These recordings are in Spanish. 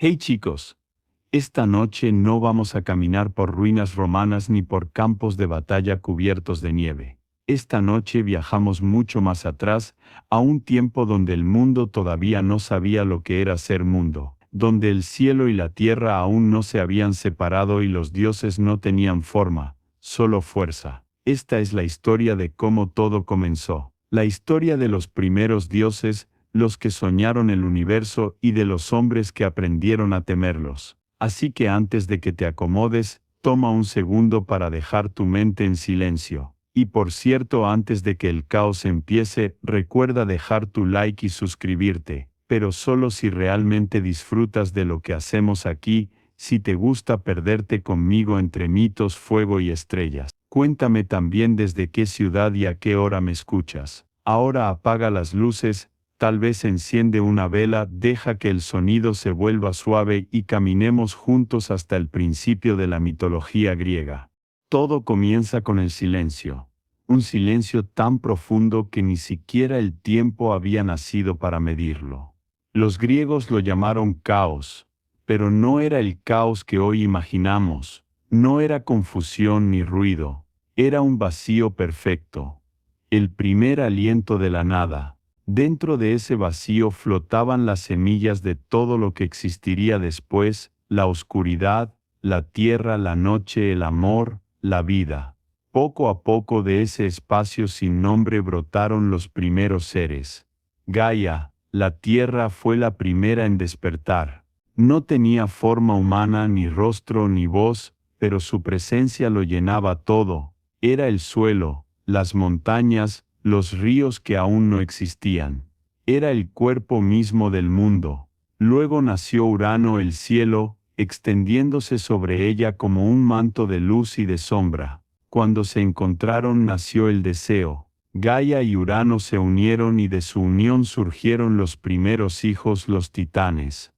Hey chicos, esta noche no vamos a caminar por ruinas romanas ni por campos de batalla cubiertos de nieve. Esta noche viajamos mucho más atrás, a un tiempo donde el mundo todavía no sabía lo que era ser mundo, donde el cielo y la tierra aún no se habían separado y los dioses no tenían forma, solo fuerza. Esta es la historia de cómo todo comenzó. La historia de los primeros dioses, los que soñaron el universo y de los hombres que aprendieron a temerlos. Así que antes de que te acomodes, toma un segundo para dejar tu mente en silencio. Y por cierto, antes de que el caos empiece, recuerda dejar tu like y suscribirte, pero solo si realmente disfrutas de lo que hacemos aquí, si te gusta perderte conmigo entre mitos, fuego y estrellas. Cuéntame también desde qué ciudad y a qué hora me escuchas. Ahora apaga las luces, tal vez enciende una vela, deja que el sonido se vuelva suave y caminemos juntos hasta el principio de la mitología griega. Todo comienza con el silencio. Un silencio tan profundo que ni siquiera el tiempo había nacido para medirlo. Los griegos lo llamaron caos, pero no era el caos que hoy imaginamos, no era confusión ni ruido, era un vacío perfecto. El primer aliento de la nada. Dentro de ese vacío flotaban las semillas de todo lo que existiría después, la oscuridad, la tierra, la noche, el amor, la vida. Poco a poco de ese espacio sin nombre brotaron los primeros seres. Gaia, la tierra, fue la primera en despertar. No tenía forma humana, ni rostro, ni voz, pero su presencia lo llenaba todo. Era el suelo, las montañas, los ríos que aún no existían. Era el cuerpo mismo del mundo. Luego nació Urano, el cielo, extendiéndose sobre ella como un manto de luz y de sombra. Cuando se encontraron nació el deseo. Gaia y Urano se unieron y de su unión surgieron los primeros hijos, los titanes.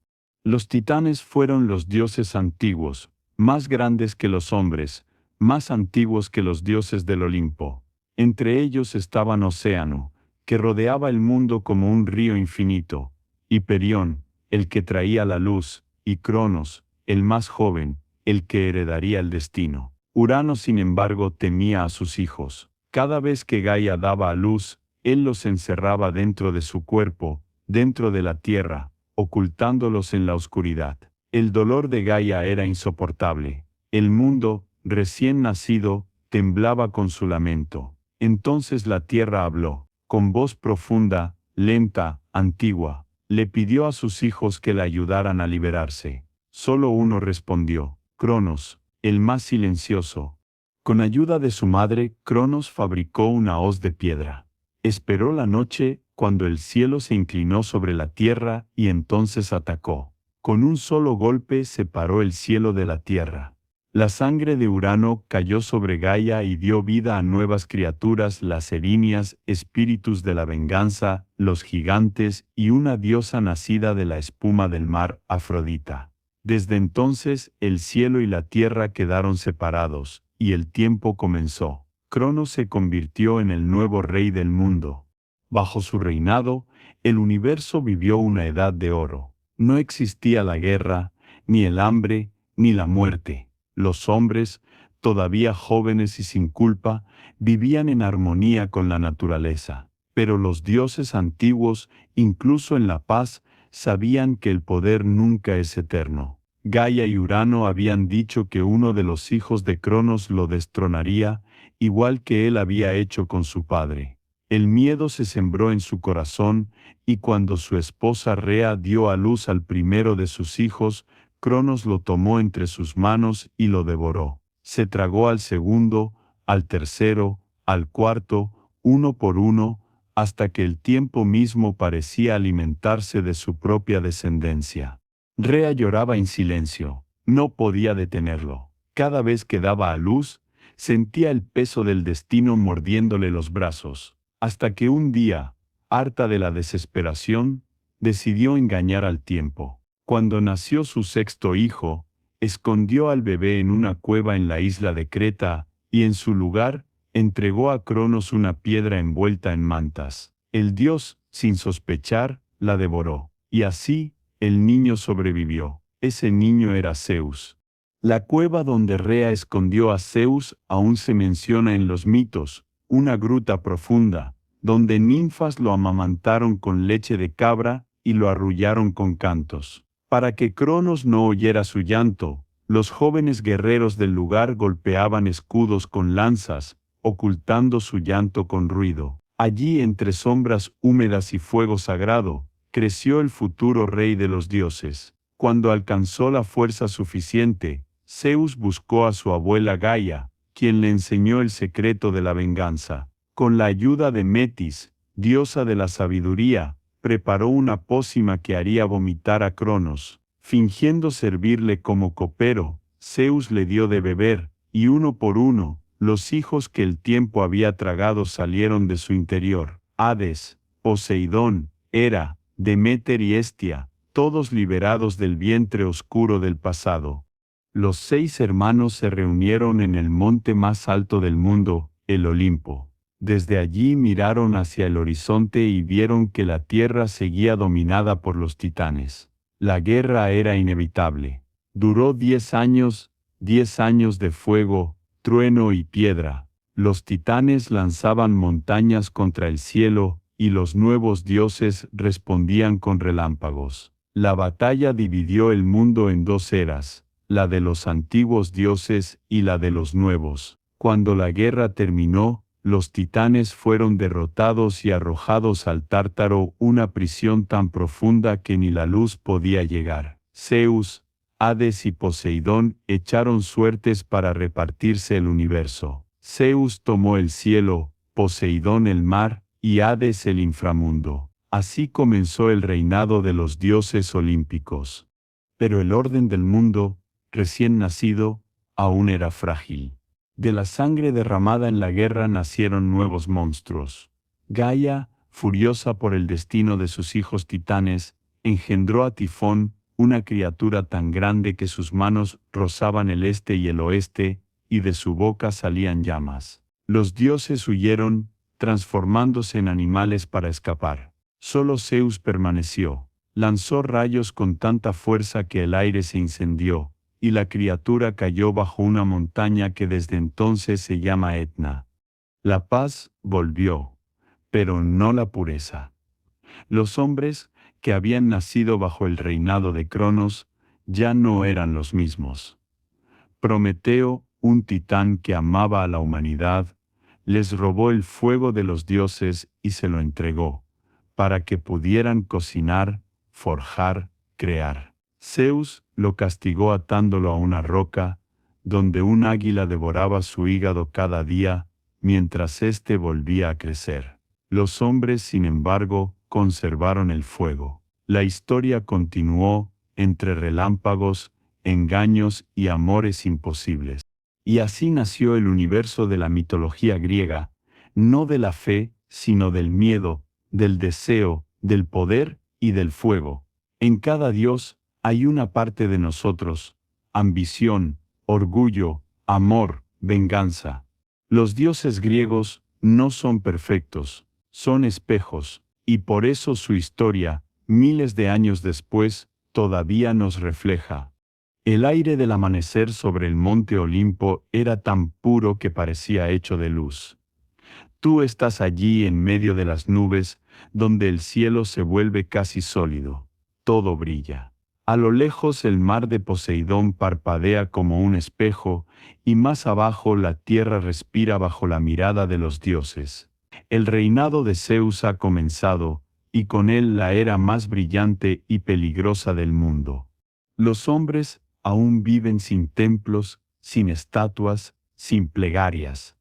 Los titanes fueron los dioses antiguos, más grandes que los hombres, más antiguos que los dioses del Olimpo. Entre ellos estaban Océano, que rodeaba el mundo como un río infinito, Hiperión, el que traía la luz, y Cronos, el más joven, el que heredaría el destino. Urano, sin embargo, temía a sus hijos. Cada vez que Gaia daba a luz, él los encerraba dentro de su cuerpo, dentro de la tierra, ocultándolos en la oscuridad. El dolor de Gaia era insoportable. El mundo, recién nacido, temblaba con su lamento. Entonces la tierra habló, con voz profunda, lenta, antigua. Le pidió a sus hijos que la ayudaran a liberarse. Solo uno respondió, Cronos, el más silencioso. Con ayuda de su madre, Cronos fabricó una hoz de piedra. Esperó la noche, cuando el cielo se inclinó sobre la tierra, y entonces atacó. Con un solo golpe separó el cielo de la tierra. La sangre de Urano cayó sobre Gaia y dio vida a nuevas criaturas, las erinias, espíritus de la venganza, los gigantes y una diosa nacida de la espuma del mar, Afrodita. Desde entonces, el cielo y la tierra quedaron separados, y el tiempo comenzó. Cronos se convirtió en el nuevo rey del mundo. Bajo su reinado, el universo vivió una edad de oro. No existía la guerra, ni el hambre, ni la muerte. Los hombres, todavía jóvenes y sin culpa, vivían en armonía con la naturaleza. Pero los dioses antiguos, incluso en la paz, sabían que el poder nunca es eterno. Gaia y Urano habían dicho que uno de los hijos de Cronos lo destronaría, igual que él había hecho con su padre. El miedo se sembró en su corazón, y cuando su esposa Rea dio a luz al primero de sus hijos, Cronos lo tomó entre sus manos y lo devoró. Se tragó al segundo, al tercero, al cuarto, uno por uno, hasta que el tiempo mismo parecía alimentarse de su propia descendencia. Rea lloraba en silencio, no podía detenerlo. Cada vez que daba a luz, sentía el peso del destino mordiéndole los brazos, hasta que un día, harta de la desesperación, decidió engañar al tiempo. Cuando nació su sexto hijo, escondió al bebé en una cueva en la isla de Creta, y en su lugar, entregó a Cronos una piedra envuelta en mantas. El dios, sin sospechar, la devoró. Y así, el niño sobrevivió. Ese niño era Zeus. La cueva donde Rea escondió a Zeus aún se menciona en los mitos, una gruta profunda, donde ninfas lo amamantaron con leche de cabra y lo arrullaron con cantos. Para que Cronos no oyera su llanto, los jóvenes guerreros del lugar golpeaban escudos con lanzas, ocultando su llanto con ruido. Allí, entre sombras húmedas y fuego sagrado, creció el futuro rey de los dioses. Cuando alcanzó la fuerza suficiente, Zeus buscó a su abuela Gaia, quien le enseñó el secreto de la venganza. Con la ayuda de Metis, diosa de la sabiduría, preparó una pócima que haría vomitar a Cronos. Fingiendo servirle como copero, Zeus le dio de beber, y uno por uno, los hijos que el tiempo había tragado salieron de su interior. Hades, Poseidón, Hera, Deméter y Hestia, todos liberados del vientre oscuro del pasado. Los 6 hermanos se reunieron en el monte más alto del mundo, el Olimpo. Desde allí miraron hacia el horizonte y vieron que la tierra seguía dominada por los titanes. La guerra era inevitable. Duró 10 años, 10 años de fuego, trueno y piedra. Los titanes lanzaban montañas contra el cielo, y los nuevos dioses respondían con relámpagos. La batalla dividió el mundo en 2 eras, la de los antiguos dioses y la de los nuevos. Cuando la guerra terminó, los titanes fueron derrotados y arrojados al Tártaro, una prisión tan profunda que ni la luz podía llegar. Zeus, Hades y Poseidón echaron suertes para repartirse el universo. Zeus tomó el cielo, Poseidón el mar, y Hades el inframundo. Así comenzó el reinado de los dioses olímpicos. Pero el orden del mundo, recién nacido, aún era frágil. De la sangre derramada en la guerra nacieron nuevos monstruos. Gaia, furiosa por el destino de sus hijos titanes, engendró a Tifón, una criatura tan grande que sus manos rozaban el este y el oeste, y de su boca salían llamas. Los dioses huyeron, transformándose en animales para escapar. Solo Zeus permaneció. Lanzó rayos con tanta fuerza que el aire se incendió, y la criatura cayó bajo una montaña que desde entonces se llama Etna. La paz volvió, pero no la pureza. Los hombres, que habían nacido bajo el reinado de Cronos, ya no eran los mismos. Prometeo, un titán que amaba a la humanidad, les robó el fuego de los dioses y se lo entregó, para que pudieran cocinar, forjar, crear. Zeus lo castigó atándolo a una roca, donde un águila devoraba su hígado cada día, mientras éste volvía a crecer. Los hombres, sin embargo, conservaron el fuego. La historia continuó, entre relámpagos, engaños y amores imposibles. Y así nació el universo de la mitología griega, no de la fe, sino del miedo, del deseo, del poder y del fuego. En cada dios hay una parte de nosotros: ambición, orgullo, amor, venganza. Los dioses griegos no son perfectos, son espejos, y por eso su historia, miles de años después, todavía nos refleja. El aire del amanecer sobre el monte Olimpo era tan puro que parecía hecho de luz. Tú estás allí en medio de las nubes, donde el cielo se vuelve casi sólido. Todo brilla. A lo lejos el mar de Poseidón parpadea como un espejo, y más abajo la tierra respira bajo la mirada de los dioses. El reinado de Zeus ha comenzado, y con él la era más brillante y peligrosa del mundo. Los hombres aún viven sin templos, sin estatuas, sin plegarias.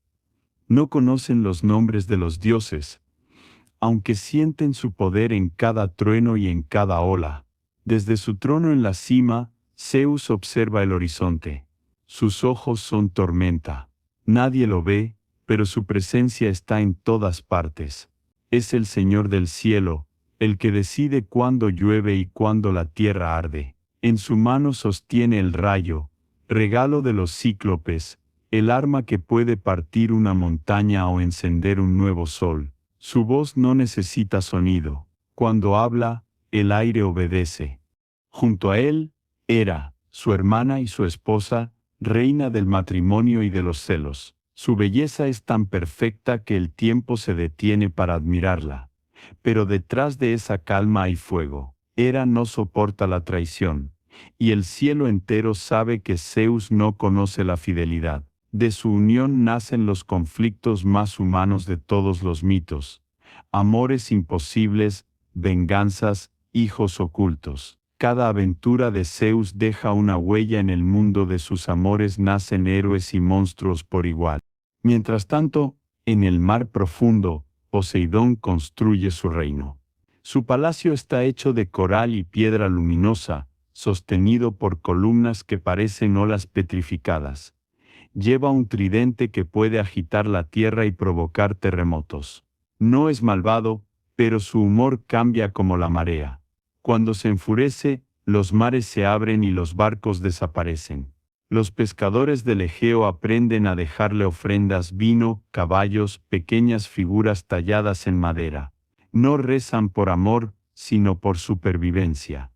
No conocen los nombres de los dioses, aunque sienten su poder en cada trueno y en cada ola. Desde su trono en la cima, Zeus observa el horizonte. Sus ojos son tormenta. Nadie lo ve, pero su presencia está en todas partes. Es el Señor del cielo, el que decide cuándo llueve y cuándo la tierra arde. En su mano sostiene el rayo, regalo de los cíclopes, el arma que puede partir una montaña o encender un nuevo sol. Su voz no necesita sonido. Cuando habla, el aire obedece. Junto a él, Hera, su hermana y su esposa, reina del matrimonio y de los celos. Su belleza es tan perfecta que el tiempo se detiene para admirarla. Pero detrás de esa calma hay fuego. Hera no soporta la traición, y el cielo entero sabe que Zeus no conoce la fidelidad. De su unión nacen los conflictos más humanos de todos los mitos. Amores imposibles, venganzas, hijos ocultos. Cada aventura de Zeus deja una huella en el mundo de sus amores, nacen héroes y monstruos por igual. Mientras tanto, en el mar profundo, Poseidón construye su reino. Su palacio está hecho de coral y piedra luminosa, sostenido por columnas que parecen olas petrificadas. Lleva un tridente que puede agitar la tierra y provocar terremotos. No es malvado, pero su humor cambia como la marea. Cuando se enfurece, los mares se abren y los barcos desaparecen. Los pescadores del Egeo aprenden a dejarle ofrendas, vino, caballos, pequeñas figuras talladas en madera. No rezan por amor, sino por supervivencia.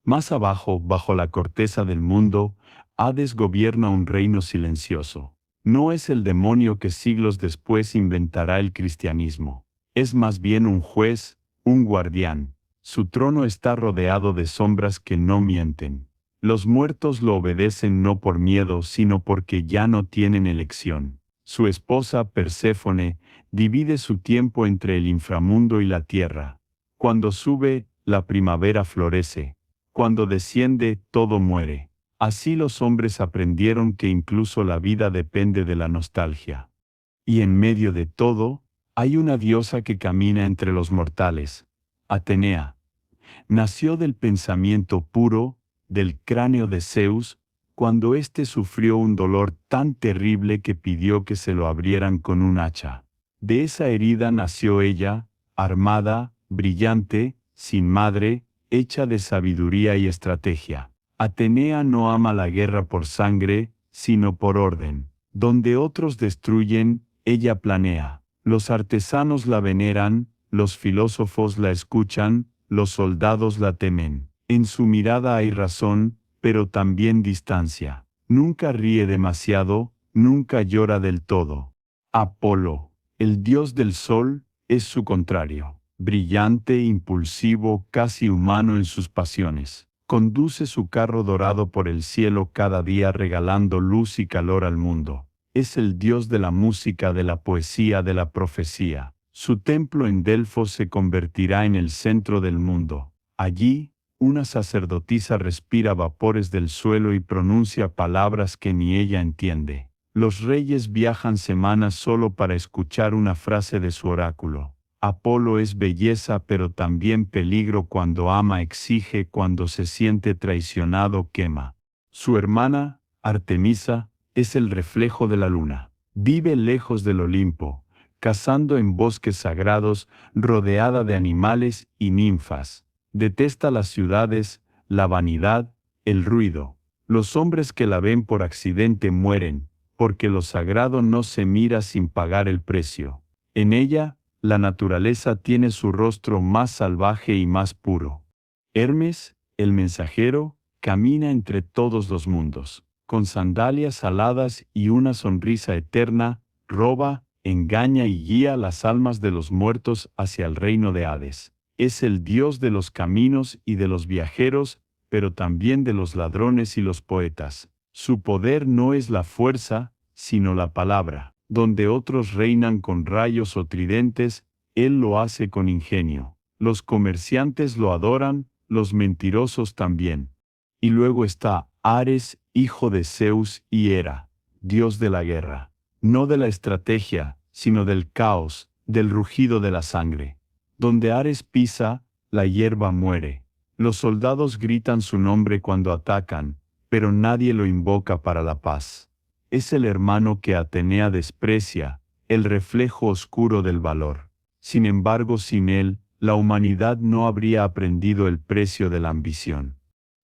Más abajo, bajo la corteza del mundo, Hades gobierna un reino silencioso. No es el demonio que siglos después inventará el cristianismo. Es más bien un juez, un guardián. Su trono está rodeado de sombras que no mienten. Los muertos lo obedecen no por miedo, sino porque ya no tienen elección. Su esposa, Perséfone, divide su tiempo entre el inframundo y la tierra. Cuando sube, la primavera florece. Cuando desciende, todo muere. Así los hombres aprendieron que incluso la vida depende de la nostalgia. Y en medio de todo, hay una diosa que camina entre los mortales. Atenea. Nació del pensamiento puro, del cráneo de Zeus, cuando éste sufrió un dolor tan terrible que pidió que se lo abrieran con un hacha. De esa herida nació ella, armada, brillante, sin madre, hecha de sabiduría y estrategia. Atenea no ama la guerra por sangre, sino por orden. Donde otros destruyen, ella planea. Los artesanos la veneran, los filósofos la escuchan, los soldados la temen. En su mirada hay razón, pero también distancia. Nunca ríe demasiado, nunca llora del todo. Apolo, el dios del sol, es su contrario. Brillante, impulsivo, casi humano en sus pasiones. Conduce su carro dorado por el cielo cada día regalando luz y calor al mundo. Es el dios de la música, de la poesía, de la profecía. Su templo en Delfos se convertirá en el centro del mundo. Allí, una sacerdotisa respira vapores del suelo y pronuncia palabras que ni ella entiende. Los reyes viajan semanas solo para escuchar una frase de su oráculo. Apolo es belleza pero también peligro. Cuando ama exige, cuando se siente traicionado quema. Su hermana, Artemisa, es el reflejo de la luna. Vive lejos del Olimpo, cazando en bosques sagrados, rodeada de animales y ninfas. Detesta las ciudades, la vanidad, el ruido. Los hombres que la ven por accidente mueren, porque lo sagrado no se mira sin pagar el precio. En ella, la naturaleza tiene su rostro más salvaje y más puro. Hermes, el mensajero, camina entre todos los mundos. Con sandalias aladas y una sonrisa eterna, roba, engaña y guía las almas de los muertos hacia el reino de Hades. Es el Dios de los caminos y de los viajeros, pero también de los ladrones y los poetas. Su poder no es la fuerza, sino la palabra. Donde otros reinan con rayos o tridentes, él lo hace con ingenio. Los comerciantes lo adoran, los mentirosos también. Y luego está Ares, hijo de Zeus y Hera, dios de la guerra. No de la estrategia, sino del caos, del rugido de la sangre. Donde Ares pisa, la hierba muere. Los soldados gritan su nombre cuando atacan, pero nadie lo invoca para la paz. Es el hermano que Atenea desprecia, el reflejo oscuro del valor. Sin embargo, sin él, la humanidad no habría aprendido el precio de la ambición.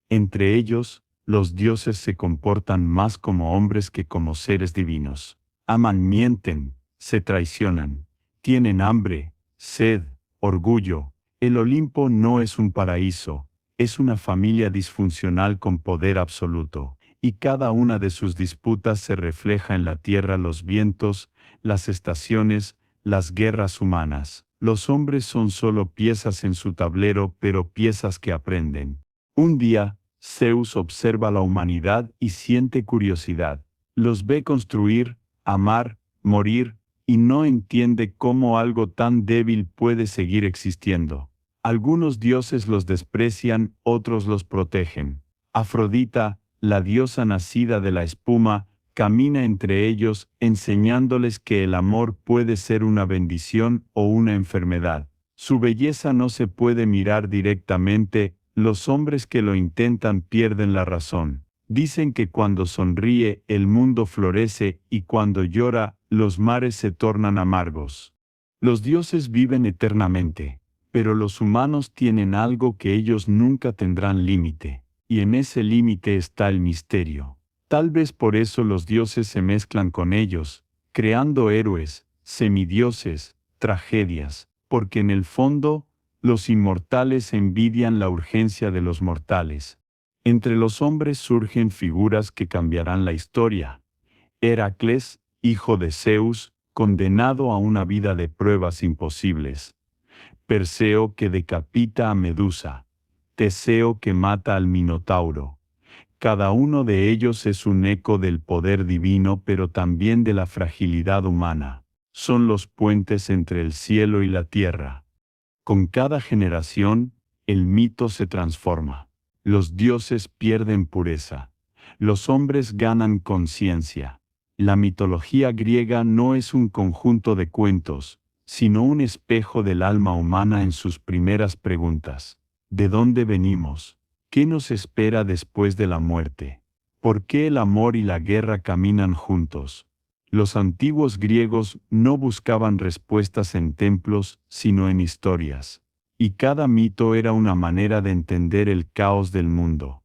Entre ellos, los dioses se comportan más como hombres que como seres divinos. Aman, mienten, se traicionan, tienen hambre, sed, orgullo. El Olimpo no es un paraíso, es una familia disfuncional con poder absoluto, y cada una de sus disputas se refleja en la tierra, los vientos, las estaciones, las guerras humanas. Los hombres son solo piezas en su tablero, pero piezas que aprenden. Un día, Zeus observa a la humanidad y siente curiosidad. Los ve construir, amar, morir, y no entiende cómo algo tan débil puede seguir existiendo. Algunos dioses los desprecian, otros los protegen. Afrodita, la diosa nacida de la espuma, camina entre ellos, enseñándoles que el amor puede ser una bendición o una enfermedad. Su belleza no se puede mirar directamente, los hombres que lo intentan pierden la razón. Dicen que cuando sonríe, el mundo florece, y cuando llora, los mares se tornan amargos. Los dioses viven eternamente, pero los humanos tienen algo que ellos nunca tendrán límite, y en ese límite está el misterio. Tal vez por eso los dioses se mezclan con ellos, creando héroes, semidioses, tragedias, porque en el fondo, los inmortales envidian la urgencia de los mortales. Entre los hombres surgen figuras que cambiarán la historia. Heracles, hijo de Zeus, condenado a una vida de pruebas imposibles. Perseo que decapita a Medusa. Teseo que mata al Minotauro. Cada uno de ellos es un eco del poder divino, pero también de la fragilidad humana. Son los puentes entre el cielo y la tierra. Con cada generación, el mito se transforma. Los dioses pierden pureza. Los hombres ganan conciencia. La mitología griega no es un conjunto de cuentos, sino un espejo del alma humana en sus primeras preguntas. ¿De dónde venimos? ¿Qué nos espera después de la muerte? ¿Por qué el amor y la guerra caminan juntos? Los antiguos griegos no buscaban respuestas en templos, sino en historias. Y cada mito era una manera de entender el caos del mundo.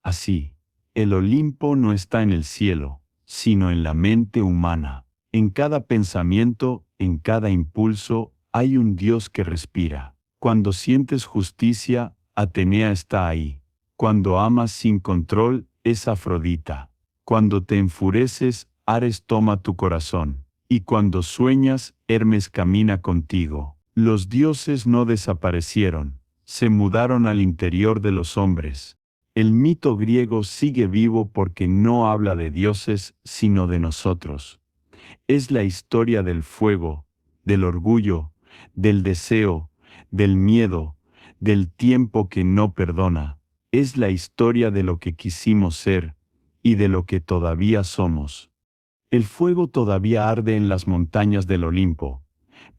Así, el Olimpo no está en el cielo, sino en la mente humana. En cada pensamiento, en cada impulso, hay un Dios que respira. Cuando sientes justicia, Atenea está ahí. Cuando amas sin control, es Afrodita. Cuando te enfureces, Ares toma tu corazón. Y cuando sueñas, Hermes camina contigo. Los dioses no desaparecieron, se mudaron al interior de los hombres. El mito griego sigue vivo porque no habla de dioses, sino de nosotros. Es la historia del fuego, del orgullo, del deseo, del miedo, del tiempo que no perdona. Es la historia de lo que quisimos ser y de lo que todavía somos. El fuego todavía arde en las montañas del Olimpo,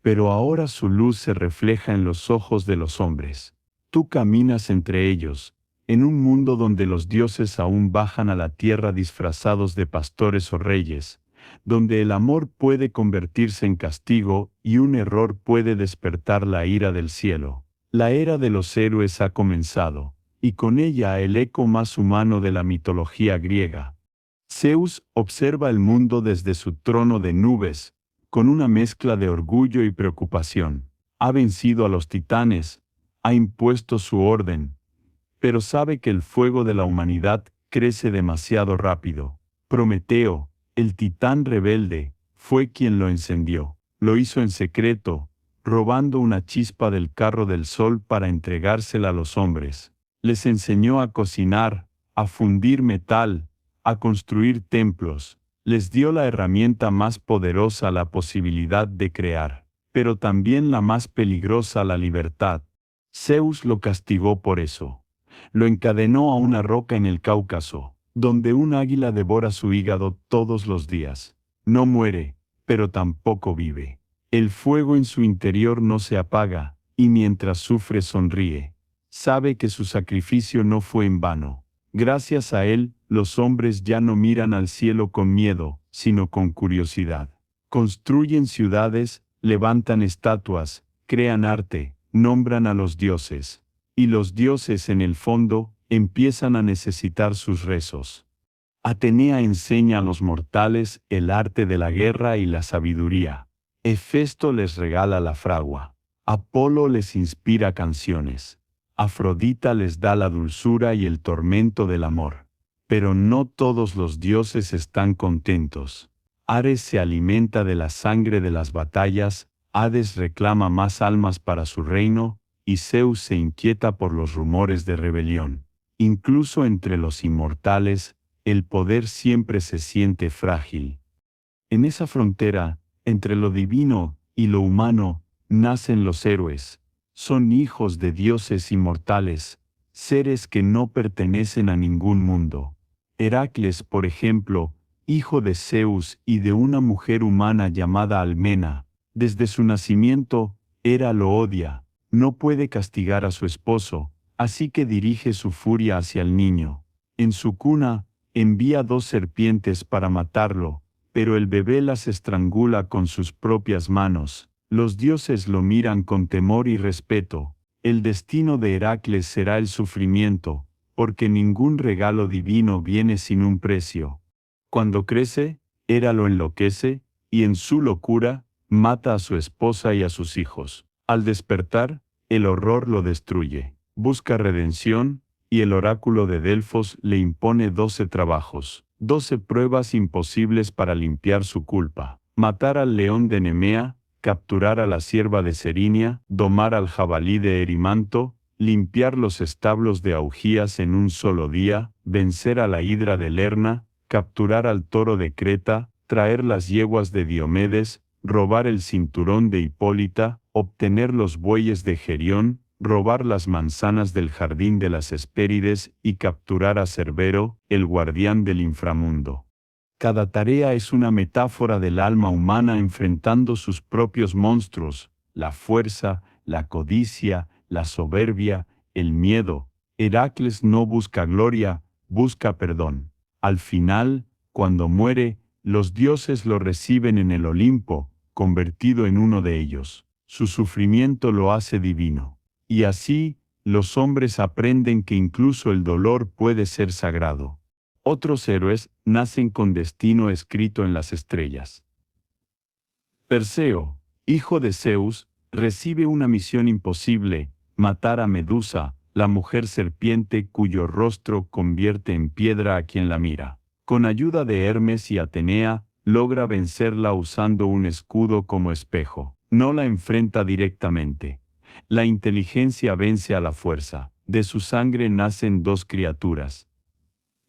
pero ahora su luz se refleja en los ojos de los hombres. Tú caminas entre ellos, en un mundo donde los dioses aún bajan a la tierra disfrazados de pastores o reyes, donde el amor puede convertirse en castigo y un error puede despertar la ira del cielo. La era de los héroes ha comenzado, y con ella el eco más humano de la mitología griega. Zeus observa el mundo desde su trono de nubes, con una mezcla de orgullo y preocupación. Ha vencido a los titanes, ha impuesto su orden, pero sabe que el fuego de la humanidad crece demasiado rápido. Prometeo, el titán rebelde, fue quien lo encendió. Lo hizo en secreto, robando una chispa del carro del sol para entregársela a los hombres. Les enseñó a cocinar, a fundir metal, a construir templos. Les dio la herramienta más poderosa, la posibilidad de crear, pero también la más peligrosa, la libertad. Zeus lo castigó por eso. Lo encadenó a una roca en el Cáucaso, donde un águila devora su hígado todos los días. No muere, pero tampoco vive. El fuego en su interior no se apaga, y mientras sufre sonríe. Sabe que su sacrificio no fue en vano. Gracias a él, los hombres ya no miran al cielo con miedo, sino con curiosidad. Construyen ciudades, levantan estatuas, crean arte, nombran a los dioses. Y los dioses en el fondo, empiezan a necesitar sus rezos. Atenea enseña a los mortales el arte de la guerra y la sabiduría. Hefesto les regala la fragua. Apolo les inspira canciones. Afrodita les da la dulzura y el tormento del amor. Pero no todos los dioses están contentos. Ares se alimenta de la sangre de las batallas, Hades reclama más almas para su reino, y Zeus se inquieta por los rumores de rebelión. Incluso entre los inmortales, el poder siempre se siente frágil. En esa frontera, entre lo divino y lo humano, nacen los héroes. Son hijos de dioses inmortales, seres que no pertenecen a ningún mundo. Heracles, por ejemplo, hijo de Zeus y de una mujer humana llamada Almena, desde su nacimiento, Hera lo odia, no puede castigar a su esposo, así que dirige su furia hacia el niño. En su cuna, envía 2 serpientes para matarlo, pero el bebé las estrangula con sus propias manos. Los dioses lo miran con temor y respeto. El destino de Heracles será el sufrimiento, porque ningún regalo divino viene sin un precio. Cuando crece, Hera lo enloquece, y en su locura, mata a su esposa y a sus hijos. Al despertar, el horror lo destruye. Busca redención, y el oráculo de Delfos le impone 12 trabajos, 12 pruebas imposibles para limpiar su culpa. Matar al león de Nemea, capturar a la cierva de Serinia, domar al jabalí de Erimanto, limpiar los establos de Augías en un solo día, vencer a la hidra de Lerna, capturar al toro de Creta, traer las yeguas de Diomedes, robar el cinturón de Hipólita, obtener los bueyes de Gerión, robar las manzanas del jardín de las Hespérides y capturar a Cerbero, el guardián del inframundo. Cada tarea es una metáfora del alma humana enfrentando sus propios monstruos, la fuerza, la codicia, la soberbia, el miedo. Heracles no busca gloria, busca perdón. Al final, cuando muere, los dioses lo reciben en el Olimpo, convertido en uno de ellos. Su sufrimiento lo hace divino. Y así, los hombres aprenden que incluso el dolor puede ser sagrado. Otros héroes nacen con destino escrito en las estrellas. Perseo, hijo de Zeus, recibe una misión imposible, matar a Medusa, la mujer serpiente cuyo rostro convierte en piedra a quien la mira. Con ayuda de Hermes y Atenea, logra vencerla usando un escudo como espejo. No la enfrenta directamente. La inteligencia vence a la fuerza. De su sangre nacen 2 criaturas.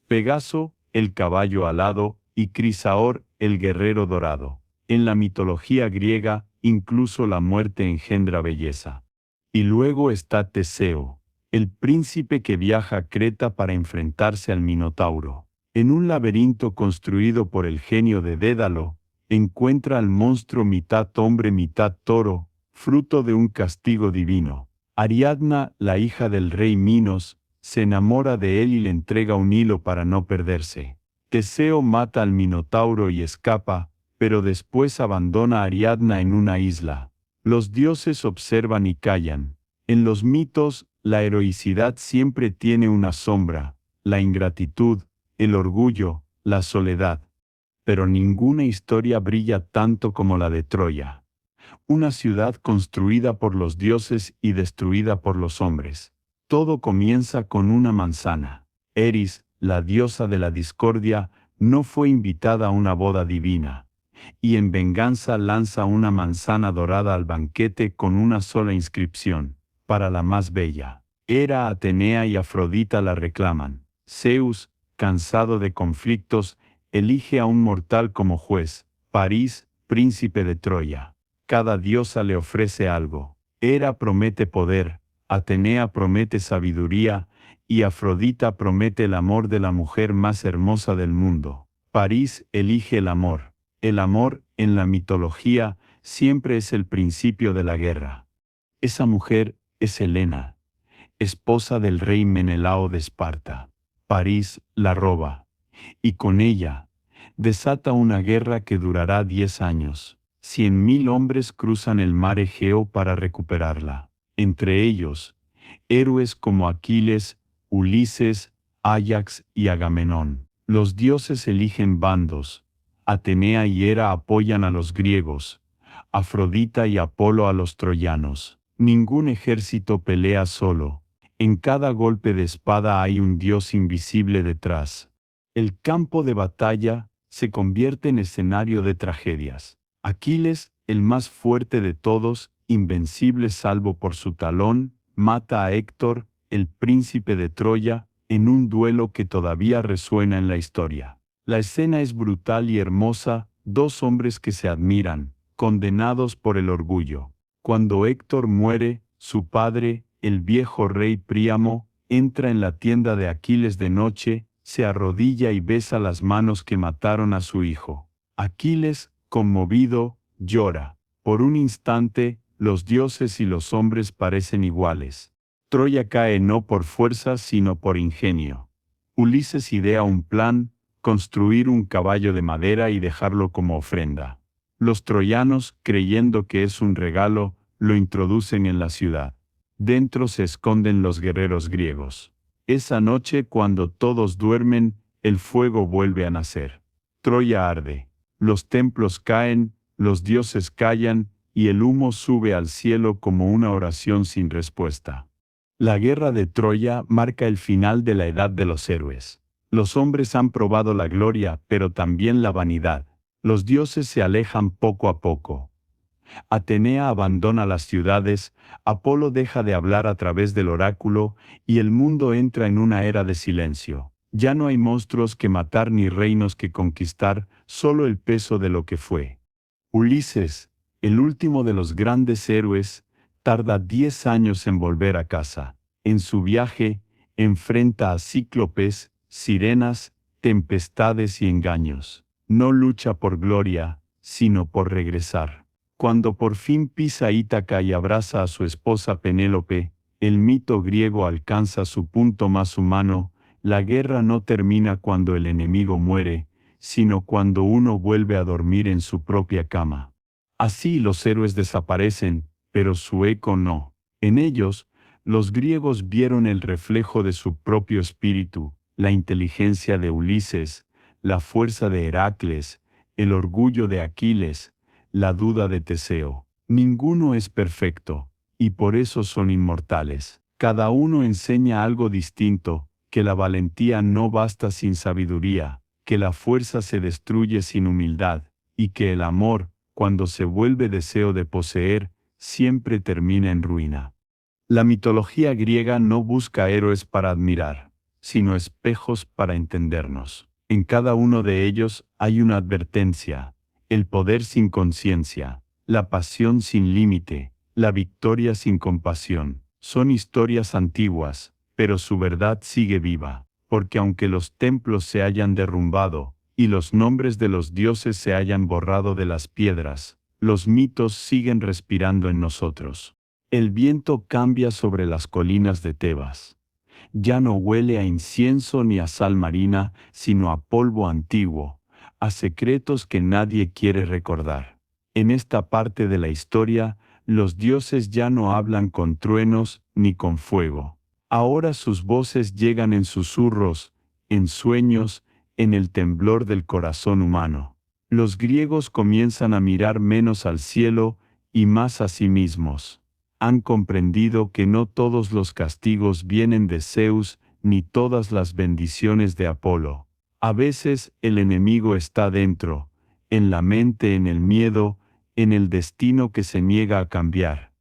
Pegaso, el caballo alado, y Crisaor, el guerrero dorado. En la mitología griega, incluso la muerte engendra belleza. Y luego está Teseo, el príncipe que viaja a Creta para enfrentarse al Minotauro. En un laberinto construido por el genio de Dédalo, encuentra al monstruo mitad hombre mitad toro, fruto de un castigo divino. Ariadna, la hija del rey Minos, se enamora de él y le entrega un hilo para no perderse. Teseo mata al Minotauro y escapa, pero después abandona a Ariadna en una isla. Los dioses observan y callan. En los mitos, la heroicidad siempre tiene una sombra, la ingratitud, el orgullo, la soledad. Pero ninguna historia brilla tanto como la de Troya. Una ciudad construida por los dioses y destruida por los hombres. Todo comienza con una manzana. Eris, la diosa de la discordia, no fue invitada a una boda divina, y en venganza lanza una manzana dorada al banquete con una sola inscripción, para la más bella. Hera, Atenea y Afrodita la reclaman. Zeus, cansado de conflictos, elige a un mortal como juez, París, príncipe de Troya. Cada diosa le ofrece algo. Hera promete poder, Atenea promete sabiduría, y Afrodita promete el amor de la mujer más hermosa del mundo. París elige el amor. El amor, en la mitología, siempre es el principio de la guerra. Esa mujer es Helena, esposa del rey Menelao de Esparta. París la roba, y con ella, desata una guerra que durará 10 años. 100.000 hombres cruzan el mar Egeo para recuperarla. Entre ellos, héroes como Aquiles, Ulises, Áyax y Agamenón. Los dioses eligen bandos. Atenea y Hera apoyan a los griegos, Afrodita y Apolo a los troyanos. Ningún ejército pelea solo. En cada golpe de espada hay un dios invisible detrás. El campo de batalla se convierte en escenario de tragedias. Aquiles, el más fuerte de todos, invencible salvo por su talón, mata a Héctor, el príncipe de Troya, en un duelo que todavía resuena en la historia. La escena es brutal y hermosa, dos hombres que se admiran, condenados por el orgullo. Cuando Héctor muere, su padre, el viejo rey Príamo, entra en la tienda de Aquiles de noche, se arrodilla y besa las manos que mataron a su hijo. Aquiles, conmovido, llora. Por un instante, los dioses y los hombres parecen iguales. Troya cae no por fuerza sino por ingenio. Ulises idea un plan, construir un caballo de madera y dejarlo como ofrenda. Los troyanos, creyendo que es un regalo, lo introducen en la ciudad. Dentro se esconden los guerreros griegos. Esa noche, cuando todos duermen, el fuego vuelve a nacer. Troya arde. Los templos caen, los dioses callan, y el humo sube al cielo como una oración sin respuesta. La guerra de Troya marca el final de la edad de los héroes. Los hombres han probado la gloria, pero también la vanidad. Los dioses se alejan poco a poco. Atenea abandona las ciudades, Apolo deja de hablar a través del oráculo, y el mundo entra en una era de silencio. Ya no hay monstruos que matar ni reinos que conquistar, solo el peso de lo que fue. Ulises, el último de los grandes héroes, tarda 10 años en volver a casa. En su viaje, enfrenta a cíclopes, sirenas, tempestades y engaños. No lucha por gloria, sino por regresar. Cuando por fin pisa Ítaca y abraza a su esposa Penélope, el mito griego alcanza su punto más humano. La guerra no termina cuando el enemigo muere, sino cuando uno vuelve a dormir en su propia cama. Así los héroes desaparecen, pero su eco no. En ellos, los griegos vieron el reflejo de su propio espíritu, la inteligencia de Ulises, la fuerza de Heracles, el orgullo de Aquiles, la duda de Teseo. Ninguno es perfecto, y por eso son inmortales. Cada uno enseña algo distinto, que la valentía no basta sin sabiduría, que la fuerza se destruye sin humildad, y que el amor, cuando se vuelve deseo de poseer, siempre termina en ruina. La mitología griega no busca héroes para admirar, sino espejos para entendernos. En cada uno de ellos hay una advertencia: el poder sin conciencia, la pasión sin límite, la victoria sin compasión. Son historias antiguas, pero su verdad sigue viva, porque aunque los templos se hayan derrumbado, y los nombres de los dioses se hayan borrado de las piedras, los mitos siguen respirando en nosotros. El viento cambia sobre las colinas de Tebas. Ya no huele a incienso ni a sal marina, sino a polvo antiguo, a secretos que nadie quiere recordar. En esta parte de la historia, los dioses ya no hablan con truenos ni con fuego. Ahora sus voces llegan en susurros, en sueños, en el temblor del corazón humano. Los griegos comienzan a mirar menos al cielo y más a sí mismos. Han comprendido que no todos los castigos vienen de Zeus, ni todas las bendiciones de Apolo. A veces el enemigo está dentro, en la mente, en el miedo, en el destino que se niega a cambiar.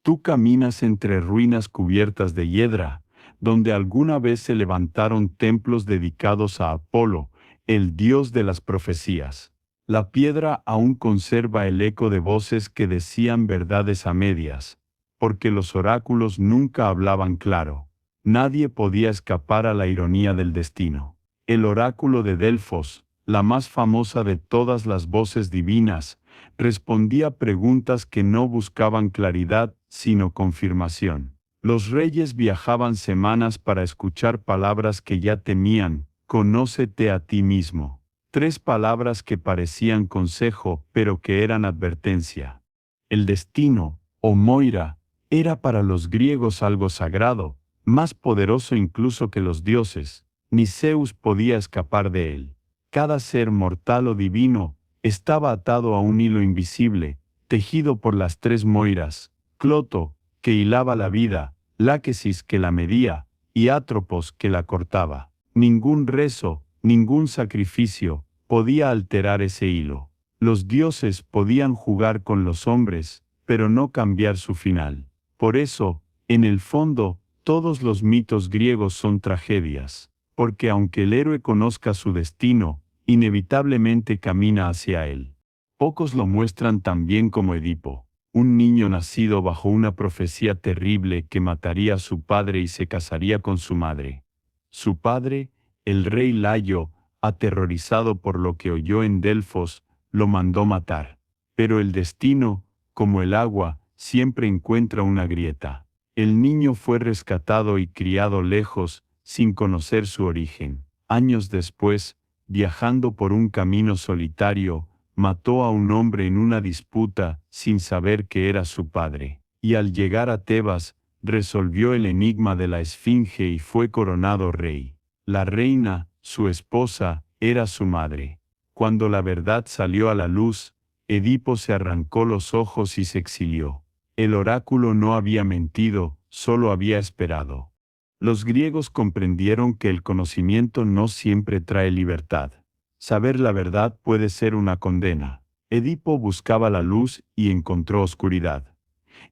Tú caminas entre ruinas cubiertas de hiedra, donde alguna vez se levantaron templos dedicados a Apolo, el dios de las profecías. La piedra aún conserva el eco de voces que decían verdades a medias, porque los oráculos nunca hablaban claro. Nadie podía escapar a la ironía del destino. El oráculo de Delfos, la más famosa de todas las voces divinas, respondía preguntas que no buscaban claridad, sino confirmación. Los reyes viajaban semanas para escuchar palabras que ya temían: conócete a ti mismo. 3 palabras que parecían consejo, pero que eran advertencia. El destino, o Moira, era para los griegos algo sagrado, más poderoso incluso que los dioses. Ni Zeus podía escapar de él. Cada ser mortal o divino estaba atado a un hilo invisible, tejido por las 3 Moiras: Cloto, que hilaba la vida; Láquesis que la medía, y Atropos que la cortaba. Ningún rezo, ningún sacrificio, podía alterar ese hilo. Los dioses podían jugar con los hombres, pero no cambiar su final. Por eso, en el fondo, todos los mitos griegos son tragedias, porque aunque el héroe conozca su destino, inevitablemente camina hacia él. Pocos lo muestran tan bien como Edipo, un niño nacido bajo una profecía terrible que mataría a su padre y se casaría con su madre. Su padre, el rey Layo, aterrorizado por lo que oyó en Delfos, lo mandó matar. Pero el destino, como el agua, siempre encuentra una grieta. El niño fue rescatado y criado lejos, sin conocer su origen. Años después, viajando por un camino solitario, mató a un hombre en una disputa, sin saber que era su padre. Y al llegar a Tebas, resolvió el enigma de la Esfinge y fue coronado rey. La reina, su esposa, era su madre. Cuando la verdad salió a la luz, Edipo se arrancó los ojos y se exilió. El oráculo no había mentido, solo había esperado. Los griegos comprendieron que el conocimiento no siempre trae libertad. Saber la verdad puede ser una condena. Edipo buscaba la luz y encontró oscuridad.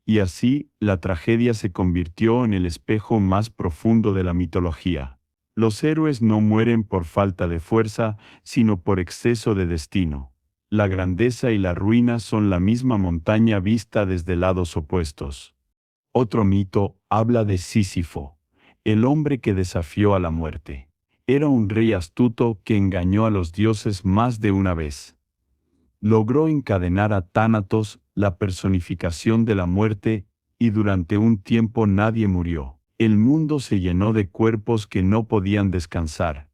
Y así, la tragedia se convirtió en el espejo más profundo de la mitología. Los héroes no mueren por falta de fuerza, sino por exceso de destino. La grandeza y la ruina son la misma montaña vista desde lados opuestos. Otro mito habla de Sísifo, el hombre que desafió a la muerte. Era un rey astuto que engañó a los dioses más de una vez. Logró encadenar a Tánatos, la personificación de la muerte, y durante un tiempo nadie murió. El mundo se llenó de cuerpos que no podían descansar,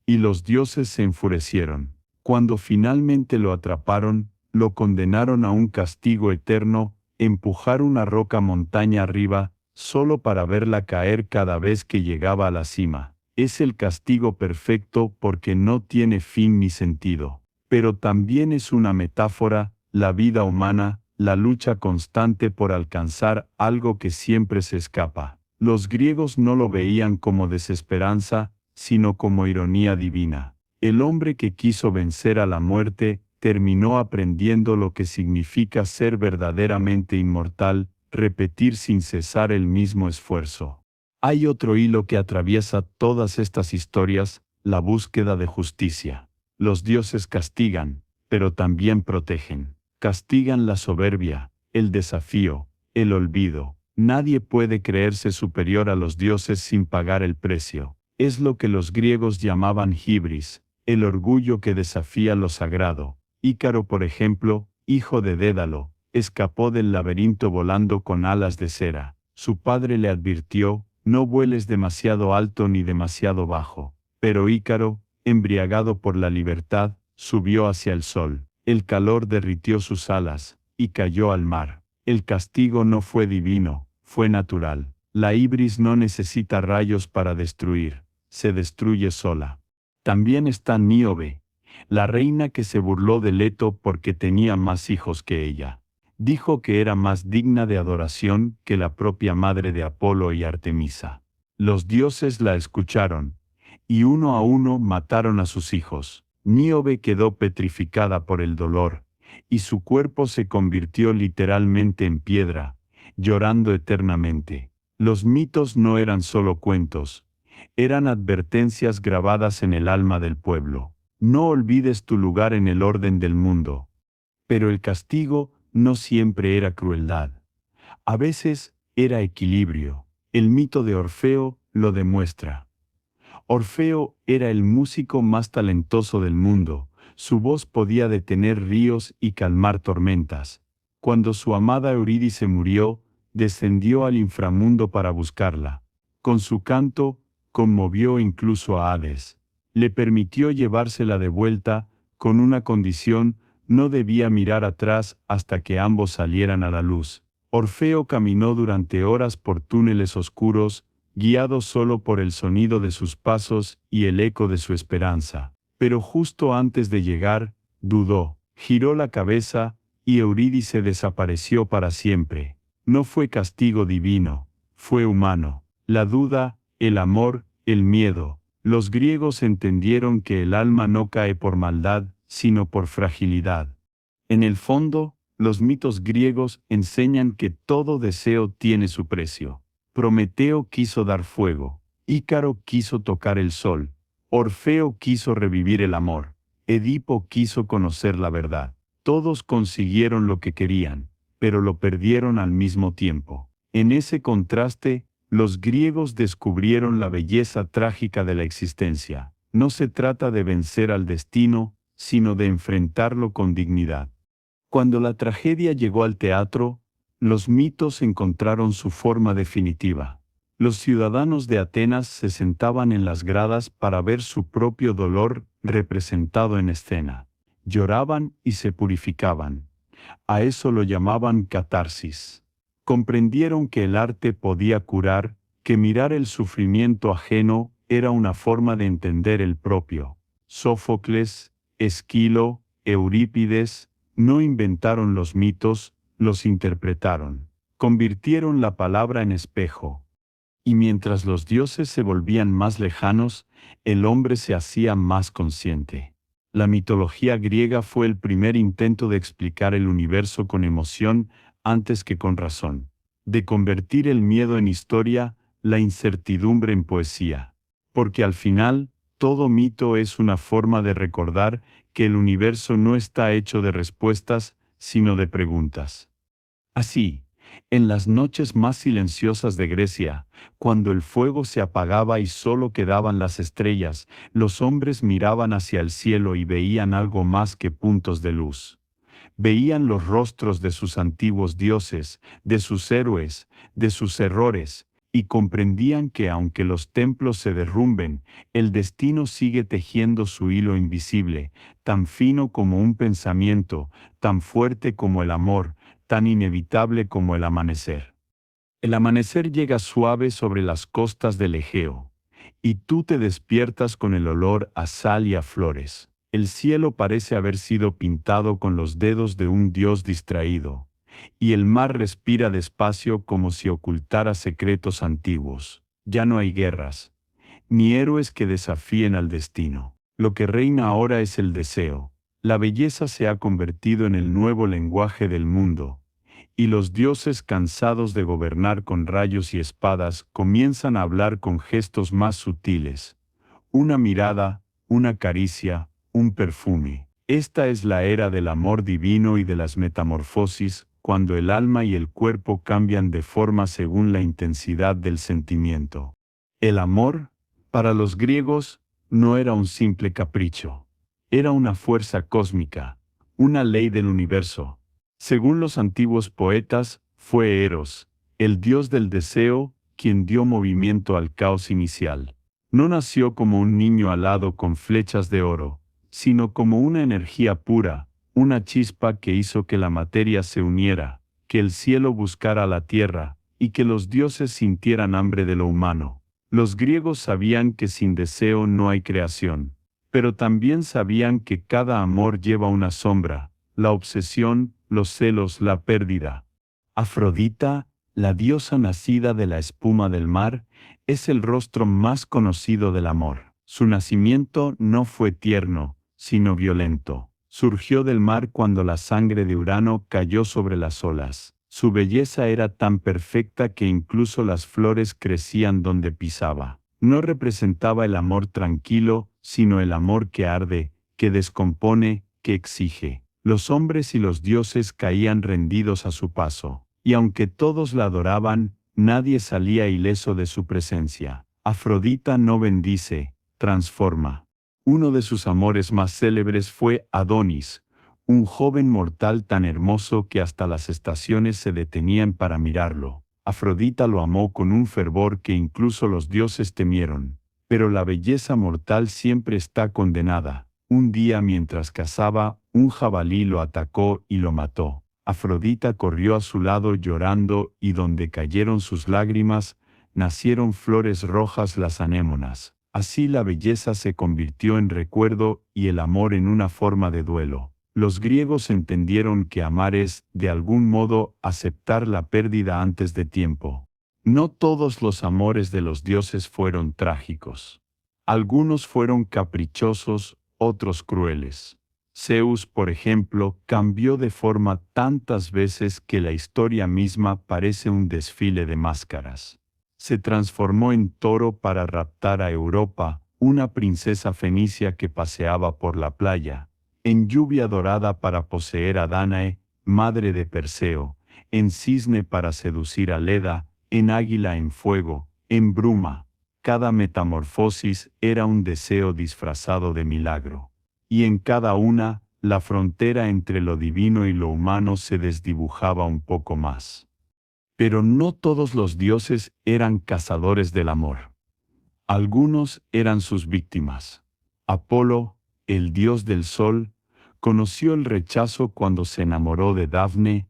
y los dioses se enfurecieron. Cuando finalmente lo atraparon, lo condenaron a un castigo eterno, empujar una roca montaña arriba, solo para verla caer cada vez que llegaba a la cima. Es el castigo perfecto porque no tiene fin ni sentido. Pero también es una metáfora, la vida humana, la lucha constante por alcanzar algo que siempre se escapa. Los griegos no lo veían como desesperanza, sino como ironía divina. El hombre que quiso vencer a la muerte, terminó aprendiendo lo que significa ser verdaderamente inmortal, repetir sin cesar el mismo esfuerzo. Hay otro hilo que atraviesa todas estas historias, la búsqueda de justicia. Los dioses castigan, pero también protegen. Castigan la soberbia, el desafío, el olvido. Nadie puede creerse superior a los dioses sin pagar el precio. Es lo que los griegos llamaban hibris, el orgullo que desafía lo sagrado. Ícaro, por ejemplo, hijo de Dédalo, escapó del laberinto volando con alas de cera. Su padre le advirtió, no vueles demasiado alto ni demasiado bajo. Pero Ícaro, embriagado por la libertad, subió hacia el sol. El calor derritió sus alas, y cayó al mar. El castigo no fue divino, fue natural. La ibris no necesita rayos para destruir, se destruye sola. También está Níobe, la reina que se burló de Leto porque tenía más hijos que ella. Dijo que era más digna de adoración que la propia madre de Apolo y Artemisa. Los dioses la escucharon, y uno a uno mataron a sus hijos. Níobe quedó petrificada por el dolor, y su cuerpo se convirtió literalmente en piedra, llorando eternamente. Los mitos no eran solo cuentos, eran advertencias grabadas en el alma del pueblo. No olvides tu lugar en el orden del mundo. Pero el castigo no siempre era crueldad. A veces era equilibrio. El mito de Orfeo lo demuestra. Orfeo era el músico más talentoso del mundo. Su voz podía detener ríos y calmar tormentas. Cuando su amada Eurídice murió, descendió al inframundo para buscarla. Con su canto, conmovió incluso a Hades. Le permitió llevársela de vuelta, con una condición: no debía mirar atrás hasta que ambos salieran a la luz. Orfeo caminó durante horas por túneles oscuros, guiado solo por el sonido de sus pasos y el eco de su esperanza. Pero justo antes de llegar, dudó, giró la cabeza, y Eurídice desapareció para siempre. No fue castigo divino, fue humano. La duda, el amor, el miedo. Los griegos entendieron que el alma no cae por maldad, sino por fragilidad. En el fondo, los mitos griegos enseñan que todo deseo tiene su precio. Prometeo quiso dar fuego, Ícaro quiso tocar el sol, Orfeo quiso revivir el amor, Edipo quiso conocer la verdad. Todos consiguieron lo que querían, pero lo perdieron al mismo tiempo. En ese contraste, los griegos descubrieron la belleza trágica de la existencia. No se trata de vencer al destino, sino de enfrentarlo con dignidad. Cuando la tragedia llegó al teatro, los mitos encontraron su forma definitiva. Los ciudadanos de Atenas se sentaban en las gradas para ver su propio dolor representado en escena. Lloraban y se purificaban. A eso lo llamaban catarsis. Comprendieron que el arte podía curar, que mirar el sufrimiento ajeno era una forma de entender el propio. Sófocles, Esquilo, Eurípides, no inventaron los mitos, los interpretaron. Convirtieron la palabra en espejo. Y mientras los dioses se volvían más lejanos, el hombre se hacía más consciente. La mitología griega fue el primer intento de explicar el universo con emoción antes que con razón, de convertir el miedo en historia, la incertidumbre en poesía. Porque al final, todo mito es una forma de recordar que el universo no está hecho de respuestas, sino de preguntas. Así, en las noches más silenciosas de Grecia, cuando el fuego se apagaba y solo quedaban las estrellas, los hombres miraban hacia el cielo y veían algo más que puntos de luz. Veían los rostros de sus antiguos dioses, de sus héroes, de sus errores, y comprendían que aunque los templos se derrumben, el destino sigue tejiendo su hilo invisible, tan fino como un pensamiento, tan fuerte como el amor, tan inevitable como el amanecer. El amanecer llega suave sobre las costas del Egeo, y tú te despiertas con el olor a sal y a flores. El cielo parece haber sido pintado con los dedos de un dios distraído, y el mar respira despacio como si ocultara secretos antiguos. Ya no hay guerras, ni héroes que desafíen al destino. Lo que reina ahora es el deseo. La belleza se ha convertido en el nuevo lenguaje del mundo, y los dioses cansados de gobernar con rayos y espadas comienzan a hablar con gestos más sutiles. Una mirada, una caricia, un perfume. Esta es la era del amor divino y de las metamorfosis, cuando el alma y el cuerpo cambian de forma según la intensidad del sentimiento. El amor, para los griegos, no era un simple capricho. Era una fuerza cósmica, una ley del universo. Según los antiguos poetas, fue Eros, el dios del deseo, quien dio movimiento al caos inicial. No nació como un niño alado con flechas de oro, sino como una energía pura, una chispa que hizo que la materia se uniera, que el cielo buscara la tierra, y que los dioses sintieran hambre de lo humano. Los griegos sabían que sin deseo no hay creación, pero también sabían que cada amor lleva una sombra, la obsesión, los celos, la pérdida. Afrodita, la diosa nacida de la espuma del mar, es el rostro más conocido del amor. Su nacimiento no fue tierno, sino violento. Surgió del mar cuando la sangre de Urano cayó sobre las olas. Su belleza era tan perfecta que incluso las flores crecían donde pisaba. No representaba el amor tranquilo, sino el amor que arde, que descompone, que exige. Los hombres y los dioses caían rendidos a su paso, y aunque todos la adoraban, nadie salía ileso de su presencia. Afrodita no bendice, transforma. Uno de sus amores más célebres fue Adonis, un joven mortal tan hermoso que hasta las estaciones se detenían para mirarlo. Afrodita lo amó con un fervor que incluso los dioses temieron. Pero la belleza mortal siempre está condenada. Un día mientras cazaba, un jabalí lo atacó y lo mató. Afrodita corrió a su lado llorando y donde cayeron sus lágrimas, nacieron flores rojas las anémonas. Así la belleza se convirtió en recuerdo y el amor en una forma de duelo. Los griegos entendieron que amar es, de algún modo, aceptar la pérdida antes de tiempo. No todos los amores de los dioses fueron trágicos. Algunos fueron caprichosos, otros crueles. Zeus, por ejemplo, cambió de forma tantas veces que la historia misma parece un desfile de máscaras. Se transformó en toro para raptar a Europa, una princesa fenicia que paseaba por la playa, en lluvia dorada para poseer a Dánae, madre de Perseo, en cisne para seducir a Leda, en águila en fuego, en bruma. Cada metamorfosis era un deseo disfrazado de milagro. Y en cada una, la frontera entre lo divino y lo humano se desdibujaba un poco más. Pero no todos los dioses eran cazadores del amor. Algunos eran sus víctimas. Apolo, el dios del sol, conoció el rechazo cuando se enamoró de Dafne,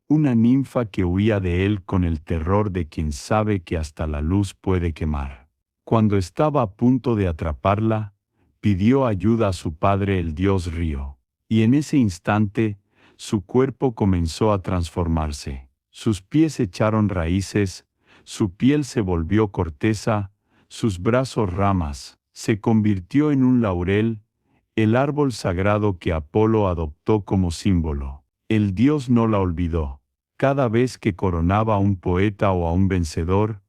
una ninfa que huía de él con el terror de quien sabe que hasta la luz puede quemar. Cuando estaba a punto de atraparla, pidió ayuda a su padre el dios Río, y en ese instante, su cuerpo comenzó a transformarse. Sus pies echaron raíces, su piel se volvió corteza, sus brazos ramas, se convirtió en un laurel, el árbol sagrado que Apolo adoptó como símbolo. El dios no la olvidó. Cada vez que coronaba a un poeta o a un vencedor,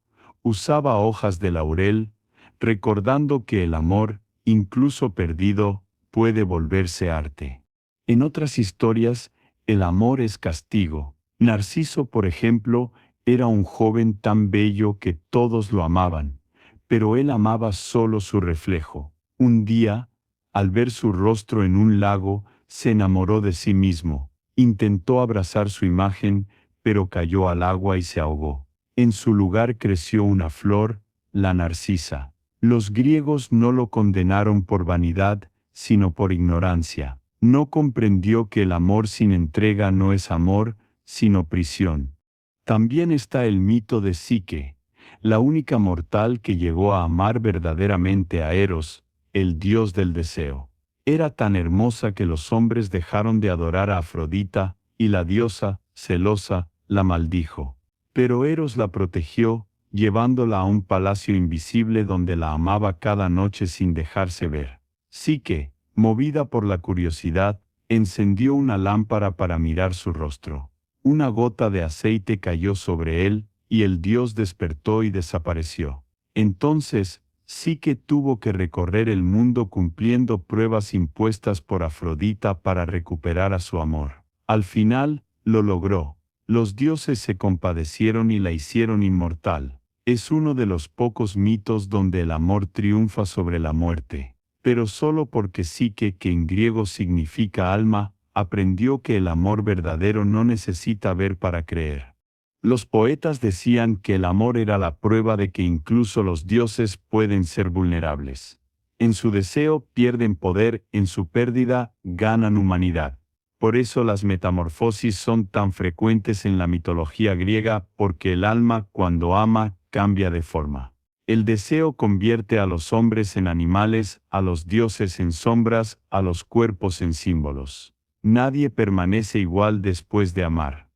usaba hojas de laurel, recordando que el amor, incluso perdido, puede volverse arte. En otras historias, el amor es castigo. Narciso, por ejemplo, era un joven tan bello que todos lo amaban, pero él amaba solo su reflejo. Un día, al ver su rostro en un lago, se enamoró de sí mismo. Intentó abrazar su imagen, pero cayó al agua y se ahogó. En su lugar creció una flor, la narcisa. Los griegos no lo condenaron por vanidad, sino por ignorancia. No comprendió que el amor sin entrega no es amor, sino prisión. También está el mito de Psique, la única mortal que llegó a amar verdaderamente a Eros, el dios del deseo. Era tan hermosa que los hombres dejaron de adorar a Afrodita, y la diosa, celosa, la maldijo. Pero Eros la protegió, llevándola a un palacio invisible donde la amaba cada noche sin dejarse ver. Psique, movida por la curiosidad, encendió una lámpara para mirar su rostro. Una gota de aceite cayó sobre él, y el dios despertó y desapareció. Entonces, Psique tuvo que recorrer el mundo cumpliendo pruebas impuestas por Afrodita para recuperar a su amor. Al final, lo logró. Los dioses se compadecieron y la hicieron inmortal. Es uno de los pocos mitos donde el amor triunfa sobre la muerte. Pero solo porque Psique, que en griego significa alma, aprendió que el amor verdadero no necesita ver para creer. Los poetas decían que el amor era la prueba de que incluso los dioses pueden ser vulnerables. En su deseo pierden poder, en su pérdida ganan humanidad. Por eso las metamorfosis son tan frecuentes en la mitología griega, porque el alma, cuando ama, cambia de forma. El deseo convierte a los hombres en animales, a los dioses en sombras, a los cuerpos en símbolos. Nadie permanece igual después de amar.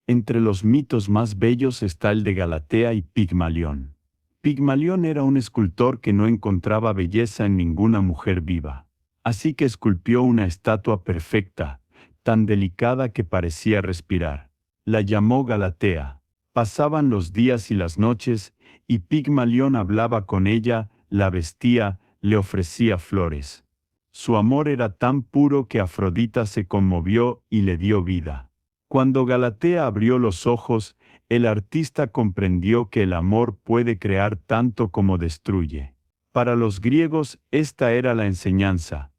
Entre los mitos más bellos está el de Galatea y Pigmalión. Pigmalión era un escultor que no encontraba belleza en ninguna mujer viva. Así que esculpió una estatua perfecta, tan delicada que parecía respirar. La llamó Galatea. Pasaban los días y las noches, y Pigmalión hablaba con ella, la vestía, le ofrecía flores. Su amor era tan puro que Afrodita se conmovió y le dio vida. Cuando Galatea abrió los ojos, el artista comprendió que el amor puede crear tanto como destruye. Para los griegos esta era la enseñanza.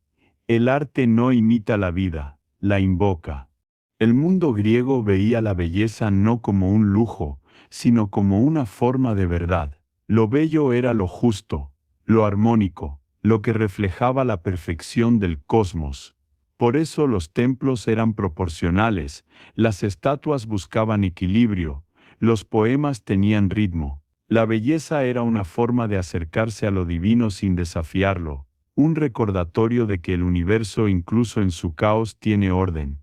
El arte no imita la vida, la invoca. El mundo griego veía la belleza no como un lujo, sino como una forma de verdad. Lo bello era lo justo, lo armónico, lo que reflejaba la perfección del cosmos. Por eso los templos eran proporcionales, las estatuas buscaban equilibrio, los poemas tenían ritmo. La belleza era una forma de acercarse a lo divino sin desafiarlo, un recordatorio de que el universo incluso en su caos tiene orden.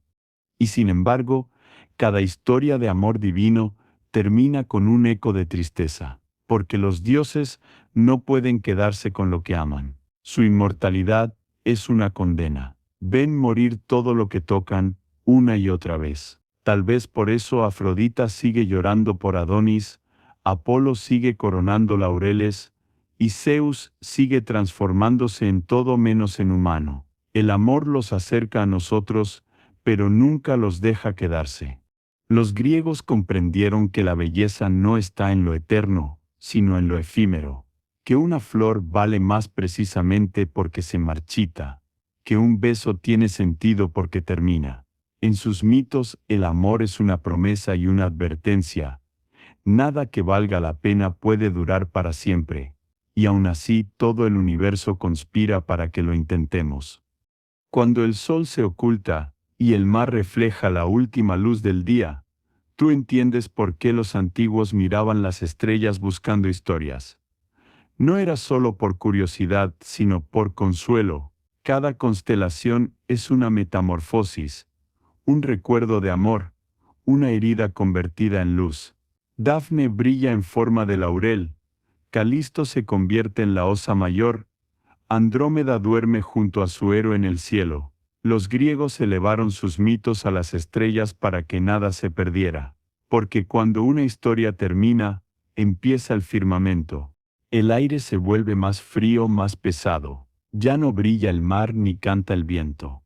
Y sin embargo, cada historia de amor divino termina con un eco de tristeza, porque los dioses no pueden quedarse con lo que aman. Su inmortalidad es una condena. Ven morir todo lo que tocan, una y otra vez. Tal vez por eso Afrodita sigue llorando por Adonis, Apolo sigue coronando laureles, y Zeus sigue transformándose en todo menos en humano. El amor los acerca a nosotros, pero nunca los deja quedarse. Los griegos comprendieron que la belleza no está en lo eterno, sino en lo efímero, que una flor vale más precisamente porque se marchita, que un beso tiene sentido porque termina. En sus mitos el amor es una promesa y una advertencia. Nada que valga la pena puede durar para siempre, y aún así todo el universo conspira para que lo intentemos. Cuando el sol se oculta y el mar refleja la última luz del día, tú entiendes por qué los antiguos miraban las estrellas buscando historias. No era solo por curiosidad, sino por consuelo. Cada constelación es una metamorfosis, un recuerdo de amor, una herida convertida en luz. Dafne brilla en forma de laurel, Calisto se convierte en la osa mayor, Andrómeda duerme junto a su héroe en el cielo. Los griegos elevaron sus mitos a las estrellas para que nada se perdiera, porque cuando una historia termina, empieza el firmamento. El aire se vuelve más frío, más pesado. Ya no brilla el mar ni canta el viento.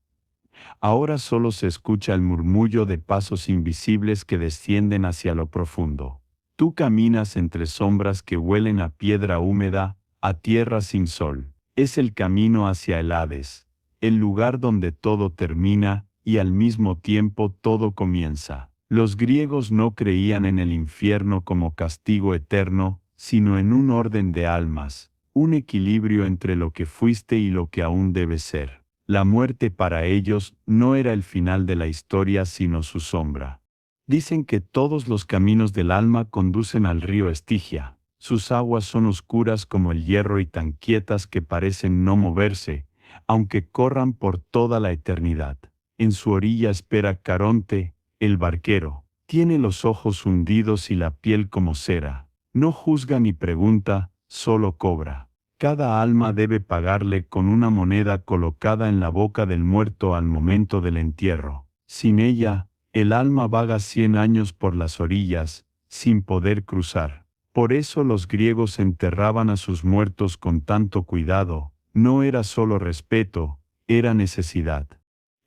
Ahora solo se escucha el murmullo de pasos invisibles que descienden hacia lo profundo. Tú caminas entre sombras que huelen a piedra húmeda, a tierra sin sol. Es el camino hacia el Hades, el lugar donde todo termina y al mismo tiempo todo comienza. Los griegos no creían en el infierno como castigo eterno, sino en un orden de almas, un equilibrio entre lo que fuiste y lo que aún debe ser. La muerte para ellos no era el final de la historia sino su sombra. Dicen que todos los caminos del alma conducen al río Estigia. Sus aguas son oscuras como el hierro y tan quietas que parecen no moverse, aunque corran por toda la eternidad. En su orilla espera Caronte, el barquero. Tiene los ojos hundidos y la piel como cera. No juzga ni pregunta, solo cobra. Cada alma debe pagarle con una moneda colocada en la boca del muerto al momento del entierro. Sin ella, el alma vaga 100 años por las orillas, sin poder cruzar. Por eso los griegos enterraban a sus muertos con tanto cuidado. No era solo respeto, era necesidad.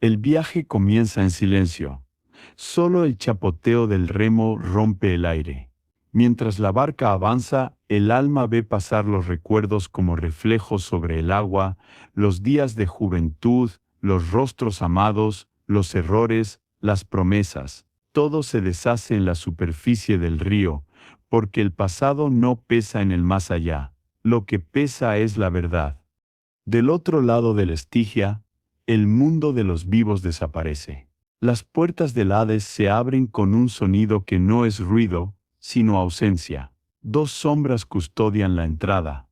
El viaje comienza en silencio. Solo el chapoteo del remo rompe el aire. Mientras la barca avanza, el alma ve pasar los recuerdos como reflejos sobre el agua, los días de juventud, los rostros amados, los errores, las promesas. Todo se deshace en la superficie del río, porque el pasado no pesa en el más allá. Lo que pesa es la verdad. Del otro lado del Estigia, el mundo de los vivos desaparece. Las puertas del Hades se abren con un sonido que no es ruido, sino ausencia. Dos sombras custodian la entrada.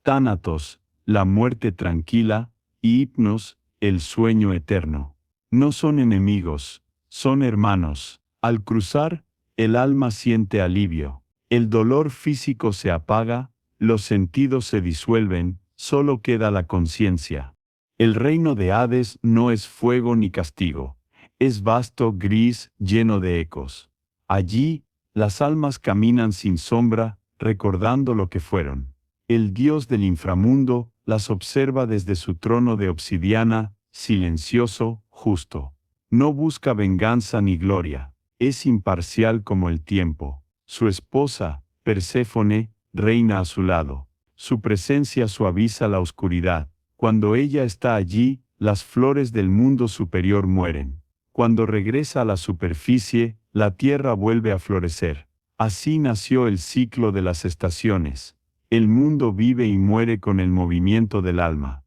Tánatos, la muerte tranquila, y Hipnos, el sueño eterno. No son enemigos, son hermanos. Al cruzar, el alma siente alivio. El dolor físico se apaga, los sentidos se disuelven, solo queda la conciencia. El reino de Hades no es fuego ni castigo. Es vasto, gris, lleno de ecos. Allí, las almas caminan sin sombra, recordando lo que fueron. El dios del inframundo las observa desde su trono de obsidiana, silencioso, justo. No busca venganza ni gloria. Es imparcial como el tiempo. Su esposa, Perséfone, reina a su lado. Su presencia suaviza la oscuridad. Cuando ella está allí, las flores del mundo superior mueren. Cuando regresa a la superficie, la tierra vuelve a florecer. Así nació el ciclo de las estaciones. El mundo vive y muere con el movimiento del alma.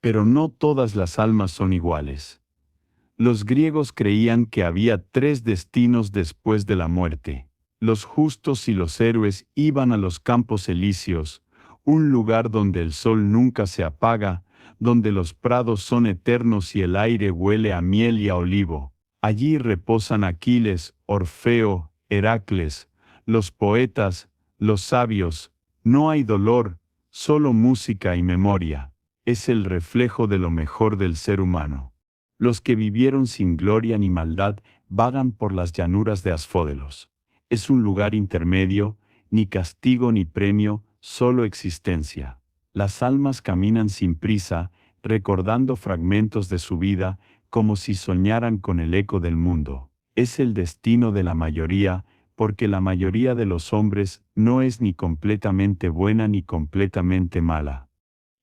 Pero no todas las almas son iguales. Los griegos creían que había 3 destinos después de la muerte. Los justos y los héroes iban a los campos elíseos, un lugar donde el sol nunca se apaga, donde los prados son eternos y el aire huele a miel y a olivo. Allí reposan Aquiles, Orfeo, Heracles, los poetas, los sabios, no hay dolor, solo música y memoria. Es el reflejo de lo mejor del ser humano. Los que vivieron sin gloria ni maldad vagan por las llanuras de Asfódelos. Es un lugar intermedio, ni castigo ni premio, solo existencia. Las almas caminan sin prisa, recordando fragmentos de su vida, como si soñaran con el eco del mundo. Es el destino de la mayoría, porque la mayoría de los hombres no es ni completamente buena ni completamente mala.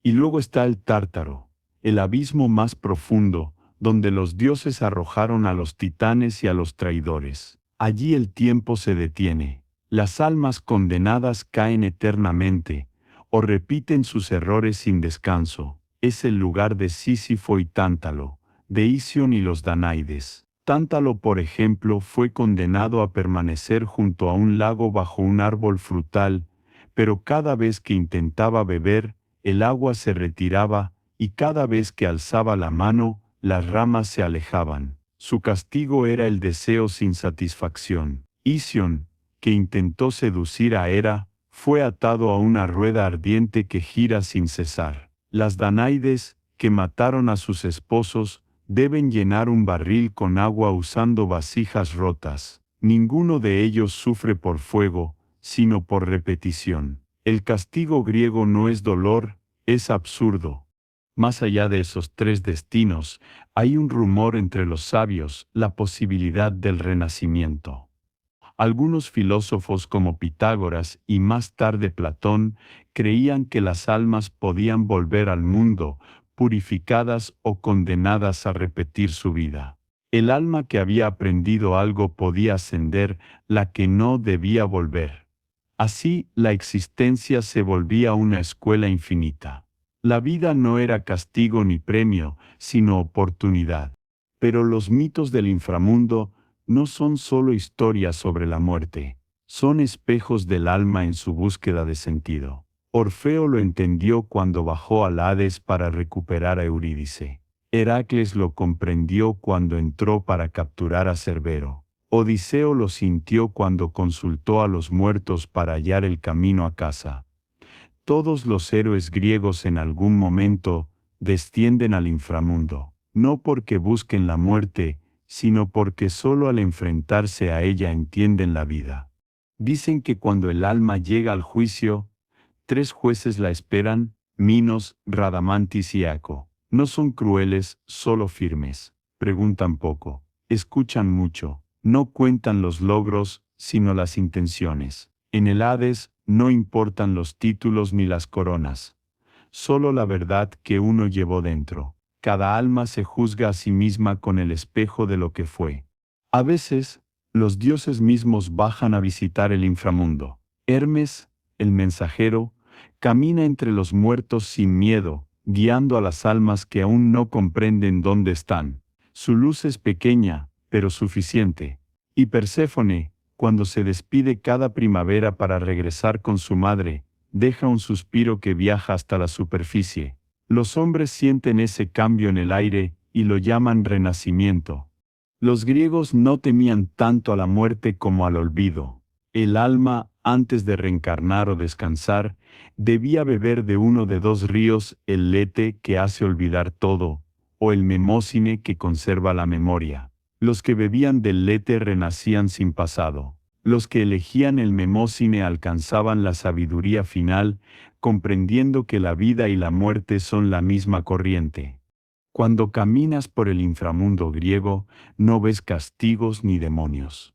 Y luego está el Tártaro, el abismo más profundo, donde los dioses arrojaron a los titanes y a los traidores. Allí el tiempo se detiene, las almas condenadas caen eternamente, o repiten sus errores sin descanso. Es el lugar de Sísifo y Tántalo, de Ision y los Danaides. Tántalo, por ejemplo, fue condenado a permanecer junto a un lago bajo un árbol frutal, pero cada vez que intentaba beber, el agua se retiraba, y cada vez que alzaba la mano, las ramas se alejaban. Su castigo era el deseo sin satisfacción. Ision, que intentó seducir a Hera, fue atado a una rueda ardiente que gira sin cesar. Las Danaides, que mataron a sus esposos, deben llenar un barril con agua usando vasijas rotas. Ninguno de ellos sufre por fuego, sino por repetición. El castigo griego no es dolor, es absurdo. Más allá de esos tres destinos, hay un rumor entre los sabios, la posibilidad del renacimiento. Algunos filósofos como Pitágoras y más tarde Platón creían que las almas podían volver al mundo, purificadas o condenadas a repetir su vida. El alma que había aprendido algo podía ascender, la que no debía volver. Así, la existencia se volvía una escuela infinita. La vida no era castigo ni premio, sino oportunidad. Pero los mitos del inframundo no son solo historias sobre la muerte, son espejos del alma en su búsqueda de sentido. Orfeo lo entendió cuando bajó al Hades para recuperar a Eurídice. Heracles lo comprendió cuando entró para capturar a Cerbero. Odiseo lo sintió cuando consultó a los muertos para hallar el camino a casa. Todos los héroes griegos en algún momento descienden al inframundo, no porque busquen la muerte, sino porque solo al enfrentarse a ella entienden la vida. Dicen que cuando el alma llega al juicio, tres jueces la esperan, Minos, Radamantis y Aco. No son crueles, solo firmes. Preguntan poco, escuchan mucho, no cuentan los logros, sino las intenciones. En el Hades no importan los títulos ni las coronas, solo la verdad que uno llevó dentro. Cada alma se juzga a sí misma con el espejo de lo que fue. A veces, los dioses mismos bajan a visitar el inframundo. Hermes, el mensajero, camina entre los muertos sin miedo, guiando a las almas que aún no comprenden dónde están. Su luz es pequeña, pero suficiente. Y Perséfone, cuando se despide cada primavera para regresar con su madre, deja un suspiro que viaja hasta la superficie. Los hombres sienten ese cambio en el aire y lo llaman renacimiento. Los griegos no temían tanto a la muerte como al olvido. El alma, antes de reencarnar o descansar, debía beber de uno de dos ríos, el Lete que hace olvidar todo, o el Memósine que conserva la memoria. Los que bebían del Lete renacían sin pasado. Los que elegían el Memósine alcanzaban la sabiduría final, comprendiendo que la vida y la muerte son la misma corriente. Cuando caminas por el inframundo griego, no ves castigos ni demonios.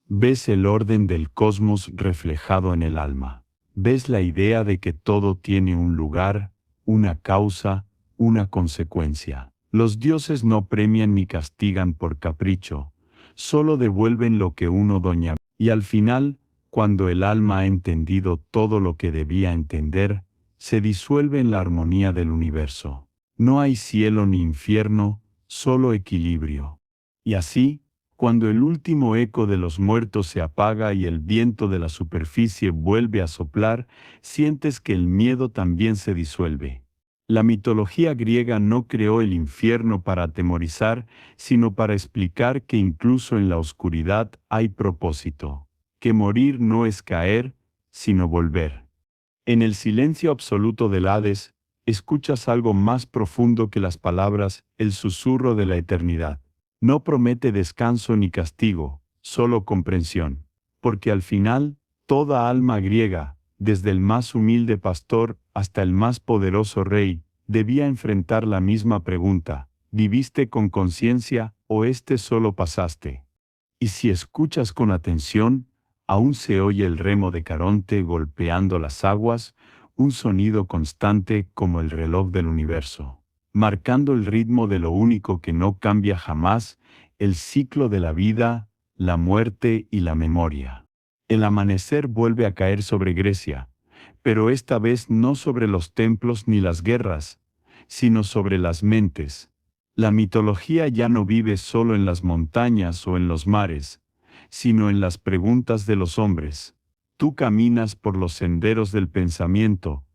Ves el orden del cosmos reflejado en el alma. Ves la idea de que todo tiene un lugar, una causa, una consecuencia. Los dioses no premian ni castigan por capricho, solo devuelven lo que uno doña. Y al final, cuando el alma ha entendido todo lo que debía entender, se disuelve en la armonía del universo. No hay cielo ni infierno, solo equilibrio. Y así, cuando el último eco de los muertos se apaga y el viento de la superficie vuelve a soplar, sientes que el miedo también se disuelve. La mitología griega no creó el infierno para atemorizar, sino para explicar que incluso en la oscuridad hay propósito, que morir no es caer, sino volver. En el silencio absoluto del Hades, escuchas algo más profundo que las palabras, el susurro de la eternidad. No promete descanso ni castigo, solo comprensión. Porque al final, toda alma griega, desde el más humilde pastor hasta el más poderoso rey, debía enfrentar la misma pregunta: ¿viviste con conciencia o solo pasaste? Y si escuchas con atención, aún se oye el remo de Caronte golpeando las aguas, un sonido constante como el reloj del universo, marcando el ritmo de lo único que no cambia jamás, el ciclo de la vida, la muerte y la memoria. El amanecer vuelve a caer sobre Grecia, pero esta vez no sobre los templos ni las guerras, sino sobre las mentes. La mitología ya no vive solo en las montañas o en los mares, sino en las preguntas de los hombres. Tú caminas por los senderos del pensamiento,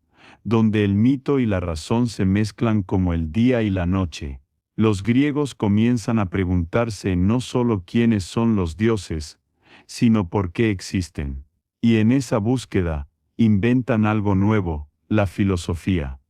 donde el mito y la razón se mezclan como el día y la noche. Los griegos comienzan a preguntarse no solo quiénes son los dioses, sino por qué existen. Y en esa búsqueda, inventan algo nuevo, la filosofía.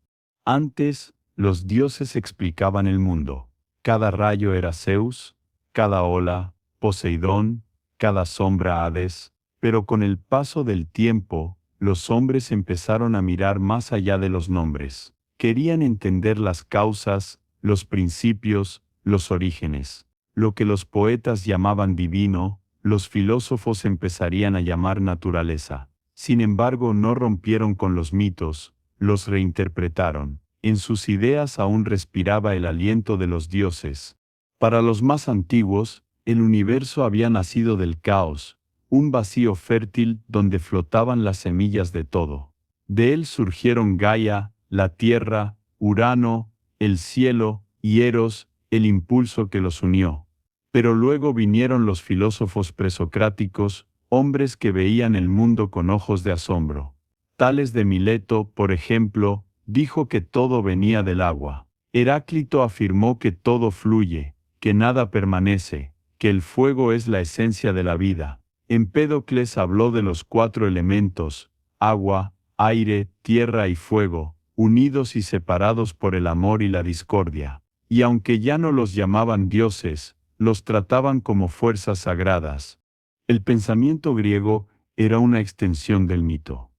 Antes, los dioses explicaban el mundo. Cada rayo era Zeus, cada ola, Poseidón, cada sombra Hades, pero con el paso del tiempo, los hombres empezaron a mirar más allá de los nombres. Querían entender las causas, los principios, los orígenes. Lo que los poetas llamaban divino, los filósofos empezarían a llamar naturaleza. Sin embargo, no rompieron con los mitos, los reinterpretaron. En sus ideas aún respiraba el aliento de los dioses. Para los más antiguos, el universo había nacido del caos, un vacío fértil donde flotaban las semillas de todo. De él surgieron Gaia, la tierra, Urano, el cielo, y Eros, el impulso que los unió. Pero luego vinieron los filósofos presocráticos, hombres que veían el mundo con ojos de asombro. Tales de Mileto, por ejemplo, dijo que todo venía del agua. Heráclito afirmó que todo fluye, que nada permanece, que el fuego es la esencia de la vida. Empédocles habló de los 4 elementos, agua, aire, tierra y fuego, unidos y separados por el amor y la discordia. Y aunque ya no los llamaban dioses, los trataban como fuerzas sagradas. El pensamiento griego era una extensión del mito.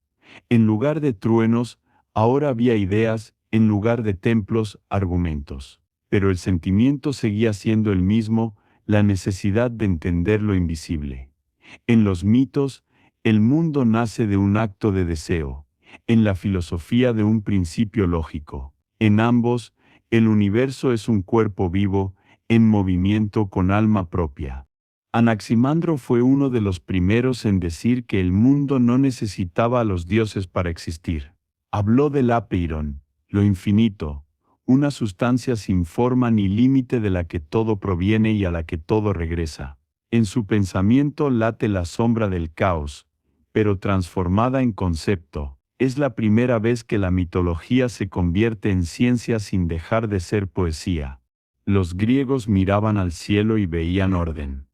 En lugar de truenos, ahora había ideas, en lugar de templos, argumentos. Pero el sentimiento seguía siendo el mismo, la necesidad de entender lo invisible. En los mitos, el mundo nace de un acto de deseo. En la filosofía, de un principio lógico. En ambos, el universo es un cuerpo vivo, en movimiento con alma propia. Anaximandro fue uno de los primeros en decir que el mundo no necesitaba a los dioses para existir. Habló del apeiron, lo infinito, una sustancia sin forma ni límite de la que todo proviene y a la que todo regresa. En su pensamiento late la sombra del caos, pero transformada en concepto. Es la primera vez que la mitología se convierte en ciencia sin dejar de ser poesía. Los griegos miraban al cielo y veían orden.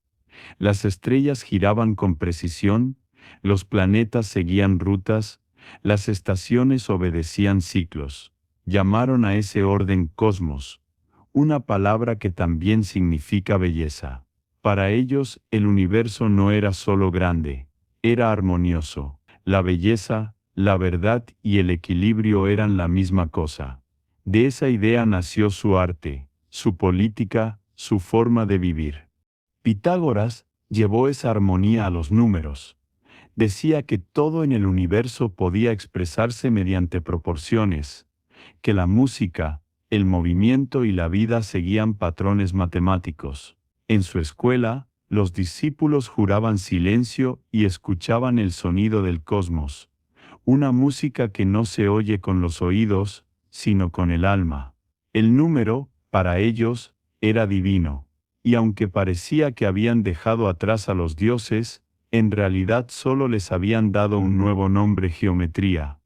Las estrellas giraban con precisión, los planetas seguían rutas, las estaciones obedecían ciclos. Llamaron a ese orden cosmos, una palabra que también significa belleza. Para ellos, el universo no era solo grande, era armonioso. La belleza, la verdad y el equilibrio eran la misma cosa. De esa idea nació su arte, su política, su forma de vivir. Pitágoras llevó esa armonía a los números. Decía que todo en el universo podía expresarse mediante proporciones, que la música, el movimiento y la vida seguían patrones matemáticos. En su escuela, los discípulos juraban silencio y escuchaban el sonido del cosmos, una música que no se oye con los oídos, sino con el alma. El número, para ellos, era divino. Y aunque parecía que habían dejado atrás a los dioses, en realidad solo les habían dado un nuevo nombre: geometría.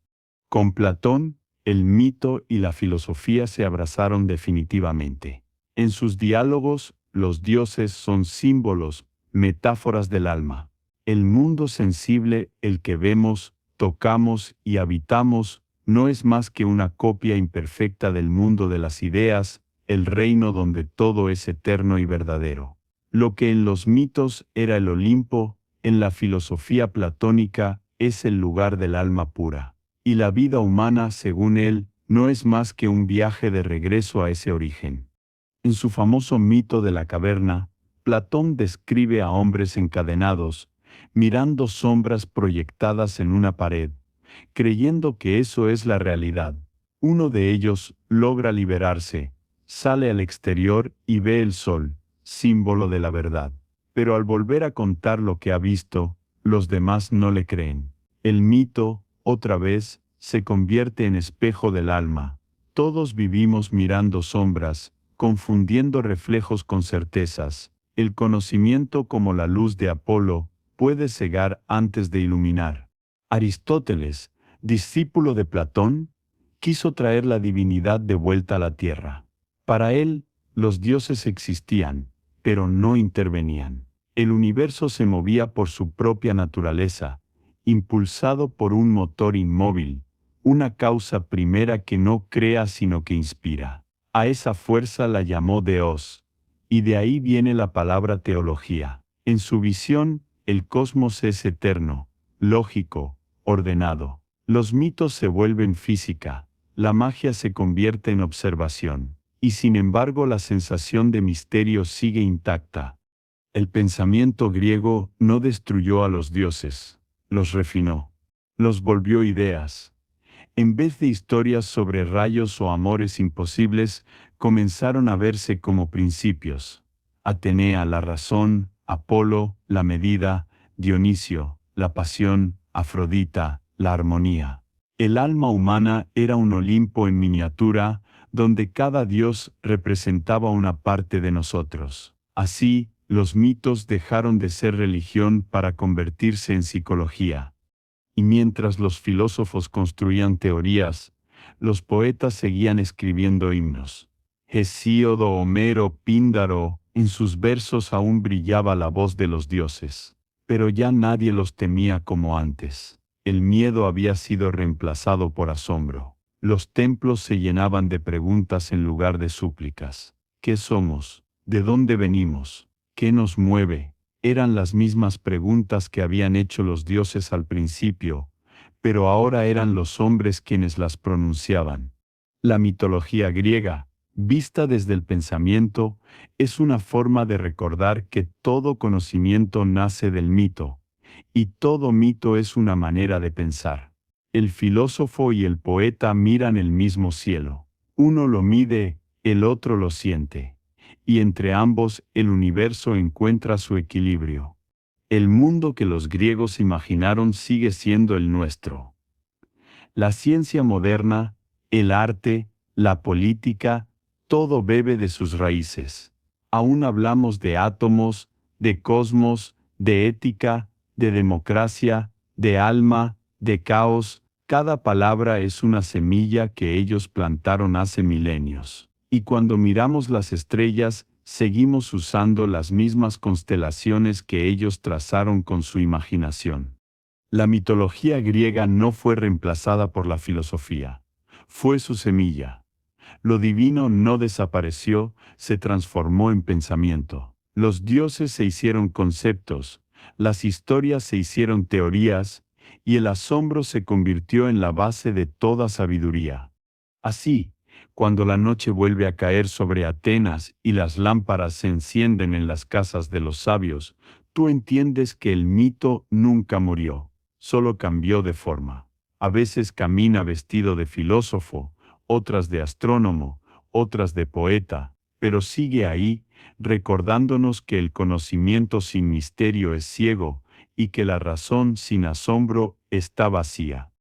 Con Platón, El mito y la filosofía se abrazaron definitivamente. En sus diálogos, los dioses son símbolos, metáforas del alma. El mundo sensible, el que vemos, tocamos y habitamos, no es más que una copia imperfecta del mundo de las ideas, el reino donde todo es eterno y verdadero. Lo que en los mitos era el Olimpo, en la filosofía platónica, es el lugar del alma pura. Y la vida humana, según él, no es más que un viaje de regreso a ese origen. En su famoso mito de la caverna, Platón describe a hombres encadenados, mirando sombras proyectadas en una pared, creyendo que eso es la realidad. Uno de ellos logra liberarse, sale al exterior y ve el sol, símbolo de la verdad. Pero al volver a contar lo que ha visto, los demás no le creen. El mito, otra vez, se convierte en espejo del alma. Todos vivimos mirando sombras, confundiendo reflejos con certezas. El conocimiento, como la luz de Apolo, puede cegar antes de iluminar. Aristóteles, discípulo de Platón, quiso traer la divinidad de vuelta a la tierra. Para él, los dioses existían, pero no intervenían. El universo se movía por su propia naturaleza, impulsado por un motor inmóvil, una causa primera que no crea sino que inspira. A esa fuerza la llamó Dios, y de ahí viene la palabra teología. En su visión, el cosmos es eterno, lógico, ordenado. Los mitos se vuelven física, la magia se convierte en observación, y sin embargo la sensación de misterio sigue intacta. El pensamiento griego no destruyó a los dioses, los refinó, los volvió ideas. En vez de historias sobre rayos o amores imposibles, comenzaron a verse como principios. Atenea, la razón; Apolo, la medida; Dionisio, la pasión; Afrodita, la armonía. El alma humana era un Olimpo en miniatura, donde cada dios representaba una parte de nosotros. Así, los mitos dejaron de ser religión para convertirse en psicología. Y mientras los filósofos construían teorías, los poetas seguían escribiendo himnos. Hesíodo, Homero, Píndaro, en sus versos aún brillaba la voz de los dioses. Pero ya nadie los temía como antes. El miedo había sido reemplazado por asombro. Los templos se llenaban de preguntas en lugar de súplicas. ¿Qué somos? ¿De dónde venimos? ¿Qué nos mueve? Eran las mismas preguntas que habían hecho los dioses al principio, pero ahora eran los hombres quienes las pronunciaban. La mitología griega, vista desde el pensamiento, es una forma de recordar que todo conocimiento nace del mito, y todo mito es una manera de pensar. El filósofo y el poeta miran el mismo cielo. Uno lo mide, el otro lo siente. Y entre ambos el universo encuentra su equilibrio. El mundo que los griegos imaginaron sigue siendo el nuestro. La ciencia moderna, el arte, la política, todo bebe de sus raíces. Aún hablamos de átomos, de cosmos, de ética, de democracia, de alma, de caos. Cada palabra es una semilla que ellos plantaron hace milenios. Y cuando miramos las estrellas, seguimos usando las mismas constelaciones que ellos trazaron con su imaginación. La mitología griega no fue reemplazada por la filosofía. Fue su semilla. Lo divino no desapareció, se transformó en pensamiento. Los dioses se hicieron conceptos, las historias se hicieron teorías, y el asombro se convirtió en la base de toda sabiduría. Así, cuando la noche vuelve a caer sobre Atenas y las lámparas se encienden en las casas de los sabios, tú entiendes que el mito nunca murió, solo cambió de forma. A veces camina vestido de filósofo, otras de astrónomo, otras de poeta, pero sigue ahí, recordándonos que el conocimiento sin misterio es ciego y que la razón sin asombro está vacía.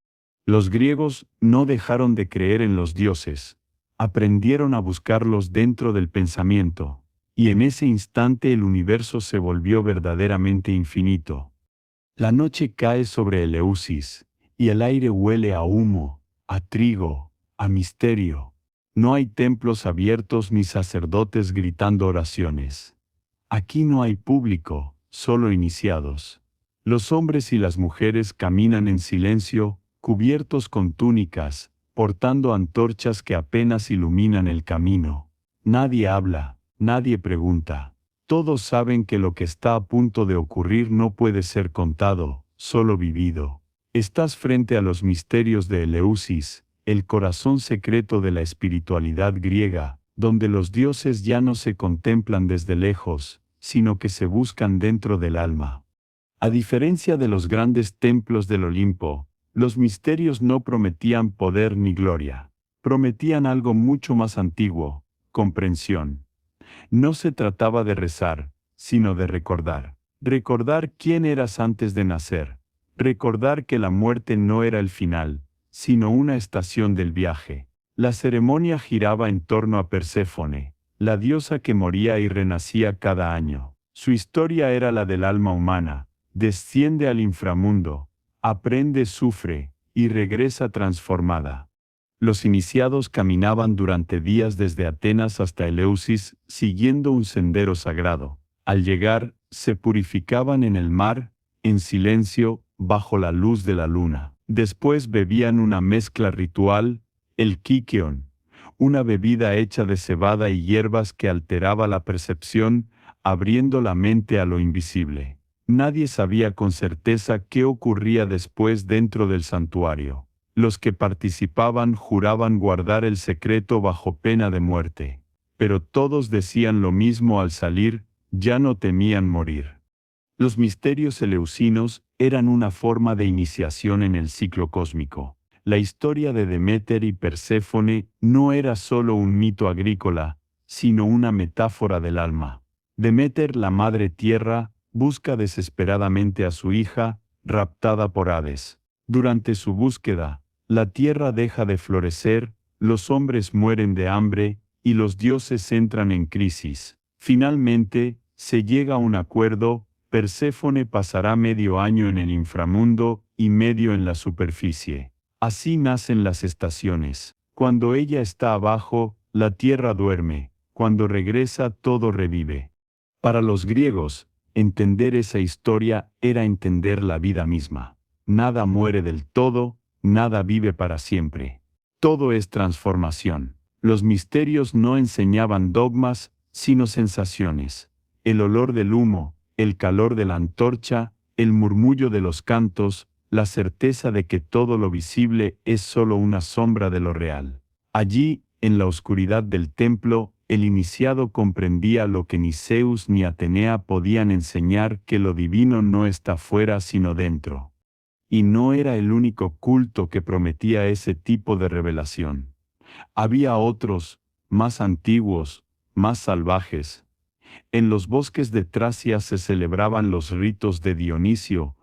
Los griegos no dejaron de creer en los dioses, aprendieron a buscarlos dentro del pensamiento, y en ese instante el universo se volvió verdaderamente infinito. La noche cae sobre Eleusis, y el aire huele a humo, a trigo, a misterio. No hay templos abiertos ni sacerdotes gritando oraciones. Aquí no hay público, solo iniciados. Los hombres y las mujeres caminan en silencio, cubiertos con túnicas, portando antorchas que apenas iluminan el camino. Nadie habla, nadie pregunta. Todos saben que lo que está a punto de ocurrir no puede ser contado, solo vivido. Estás frente a los misterios de Eleusis, el corazón secreto de la espiritualidad griega, donde los dioses ya no se contemplan desde lejos, sino que se buscan dentro del alma. A diferencia de los grandes templos del Olimpo, los misterios no prometían poder ni gloria. Prometían algo mucho más antiguo, comprensión. No se trataba de rezar, sino de recordar. Recordar quién eras antes de nacer. Recordar que la muerte no era el final, sino una estación del viaje. La ceremonia giraba en torno a Perséfone, la diosa que moría y renacía cada año. Su historia era la del alma humana. Desciende al inframundo, aprende, sufre, y regresa transformada. Los iniciados caminaban durante días desde Atenas hasta Eleusis, siguiendo un sendero sagrado. Al llegar, se purificaban en el mar, en silencio, bajo la luz de la luna. Después bebían una mezcla ritual, el Kikeon, una bebida hecha de cebada y hierbas que alteraba la percepción, abriendo la mente a lo invisible. Nadie sabía con certeza qué ocurría después dentro del santuario. Los que participaban juraban guardar el secreto bajo pena de muerte. Pero todos decían lo mismo al salir, ya no temían morir. Los misterios eleusinos eran una forma de iniciación en el ciclo cósmico. La historia de Deméter y Perséfone no era solo un mito agrícola, sino una metáfora del alma. Deméter, la madre tierra, busca desesperadamente a su hija, raptada por Hades. Durante su búsqueda, la tierra deja de florecer, los hombres mueren de hambre, y los dioses entran en crisis. Finalmente, se llega a un acuerdo. Perséfone pasará medio año en el inframundo y medio en la superficie. Así nacen las estaciones. Cuando ella está abajo, la tierra duerme. Cuando regresa, todo revive. Para los griegos, entender esa historia era entender la vida misma. Nada muere del todo, nada vive para siempre. Todo es transformación. Los misterios no enseñaban dogmas, sino sensaciones. El olor del humo, el calor de la antorcha, el murmullo de los cantos, la certeza de que todo lo visible es solo una sombra de lo real. Allí, en la oscuridad del templo, el iniciado comprendía lo que ni Zeus ni Atenea podían enseñar, que lo divino no está fuera sino dentro. Y no era el único culto que prometía ese tipo de revelación. Había otros, más antiguos, más salvajes. En los bosques de Tracia se celebraban los ritos de Dionisio,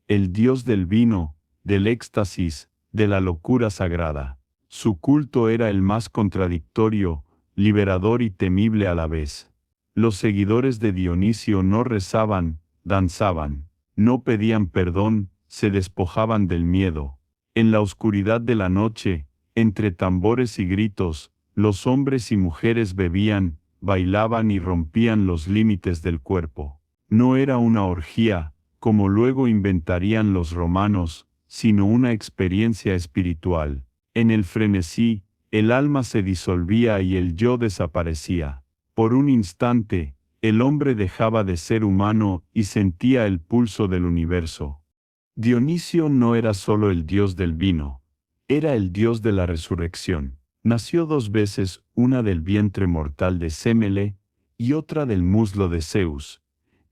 el dios del vino, del éxtasis, de la locura sagrada. Su culto era el más contradictorio, liberador y temible a la vez. Los seguidores de Dionisio no rezaban, danzaban, no pedían perdón, se despojaban del miedo. En la oscuridad de la noche, entre tambores y gritos, los hombres y mujeres bebían, bailaban y rompían los límites del cuerpo. No era una orgía, como luego inventarían los romanos, sino una experiencia espiritual. En el frenesí, el alma se disolvía y el yo desaparecía. Por un instante, el hombre dejaba de ser humano y sentía el pulso del universo. Dionisio no era solo el dios del vino, era el dios de la resurrección. Nació 2 veces, una del vientre mortal de Sémele y otra del muslo de Zeus,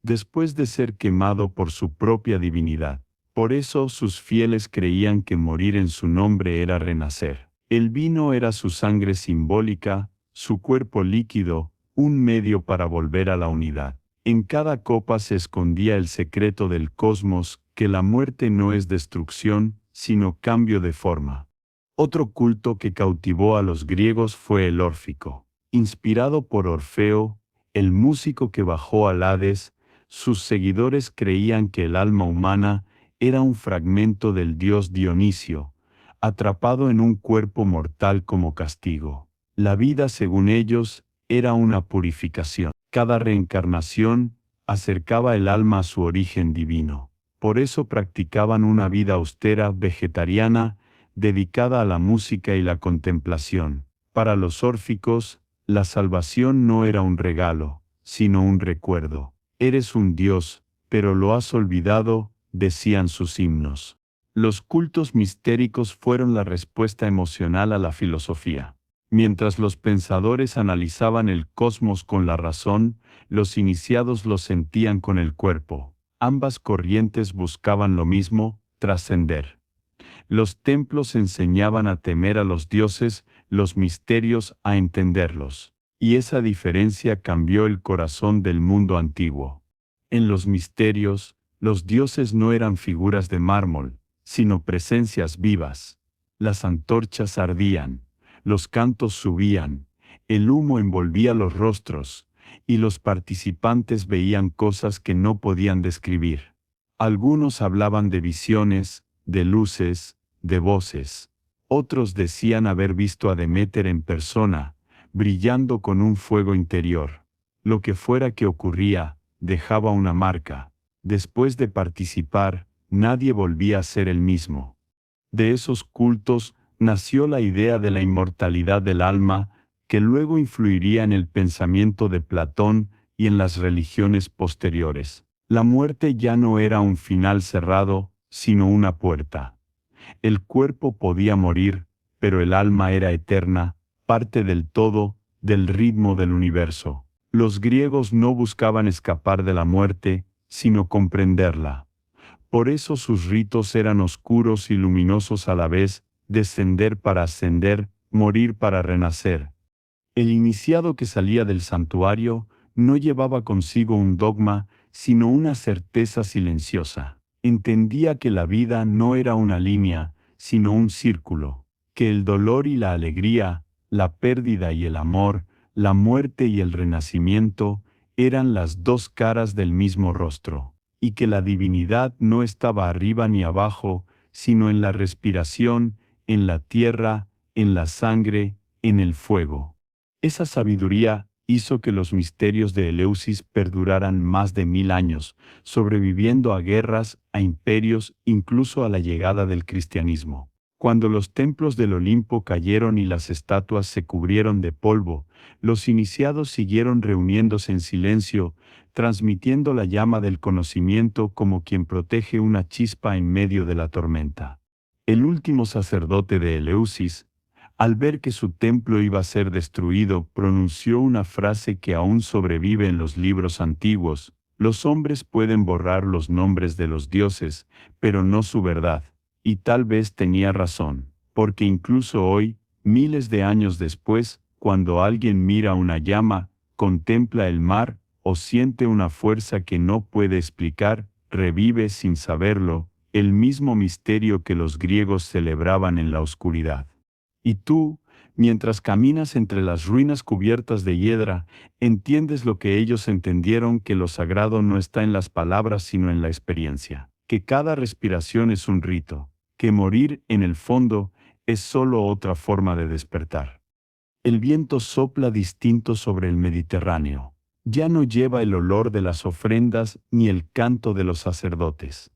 después de ser quemado por su propia divinidad. Por eso sus fieles creían que morir en su nombre era renacer. El vino era su sangre simbólica, su cuerpo líquido, un medio para volver a la unidad. En cada copa se escondía el secreto del cosmos, que la muerte no es destrucción, sino cambio de forma. Otro culto que cautivó a los griegos fue el órfico. Inspirado por Orfeo, el músico que bajó al Hades, sus seguidores creían que el alma humana era un fragmento del dios Dionisio, atrapado en un cuerpo mortal como castigo. La vida, según ellos, era una purificación. Cada reencarnación acercaba el alma a su origen divino. Por eso practicaban una vida austera, vegetariana, dedicada a la música y la contemplación. Para los órficos, la salvación no era un regalo, sino un recuerdo. Eres un Dios, pero lo has olvidado, decían sus himnos. Los cultos mistéricos fueron la respuesta emocional a la filosofía. Mientras los pensadores analizaban el cosmos con la razón, los iniciados lo sentían con el cuerpo. Ambas corrientes buscaban lo mismo, trascender. Los templos enseñaban a temer a los dioses, los misterios a entenderlos. Y esa diferencia cambió el corazón del mundo antiguo. En los misterios, los dioses no eran figuras de mármol, sino presencias vivas. Las antorchas ardían, los cantos subían, el humo envolvía los rostros, y los participantes veían cosas que no podían describir. Algunos hablaban de visiones, de luces, de voces. Otros decían haber visto a Deméter en persona, brillando con un fuego interior. Lo que fuera que ocurría, dejaba una marca. Después de participar, nadie volvía a ser el mismo. De esos cultos nació la idea de la inmortalidad del alma, que luego influiría en el pensamiento de Platón y en las religiones posteriores. La muerte ya no era un final cerrado, sino una puerta. El cuerpo podía morir, pero el alma era eterna, parte del todo, del ritmo del universo. Los griegos no buscaban escapar de la muerte, sino comprenderla. Por eso sus ritos eran oscuros y luminosos a la vez, descender para ascender, morir para renacer. El iniciado que salía del santuario no llevaba consigo un dogma, sino una certeza silenciosa. Entendía que la vida no era una línea, sino un círculo, que el dolor y la alegría, la pérdida y el amor, la muerte y el renacimiento, eran las dos caras del mismo rostro, y que la divinidad no estaba arriba ni abajo, sino en la respiración, en la tierra, en la sangre, en el fuego. Esa sabiduría hizo que los misterios de Eleusis perduraran más de 1000 años, sobreviviendo a guerras, a imperios, incluso a la llegada del cristianismo. Cuando los templos del Olimpo cayeron y las estatuas se cubrieron de polvo, los iniciados siguieron reuniéndose en silencio, transmitiendo la llama del conocimiento como quien protege una chispa en medio de la tormenta. El último sacerdote de Eleusis, al ver que su templo iba a ser destruido, pronunció una frase que aún sobrevive en los libros antiguos: los hombres pueden borrar los nombres de los dioses, pero no su verdad. Y tal vez tenía razón, porque incluso hoy, miles de años después, cuando alguien mira una llama, contempla el mar, o siente una fuerza que no puede explicar, revive sin saberlo, el mismo misterio que los griegos celebraban en la oscuridad. Y tú, mientras caminas entre las ruinas cubiertas de hiedra, entiendes lo que ellos entendieron: que lo sagrado no está en las palabras sino en la experiencia, que cada respiración es un rito, que morir, en el fondo, es solo otra forma de despertar. El viento sopla distinto sobre el Mediterráneo. Ya no lleva el olor de las ofrendas ni el canto de los sacerdotes.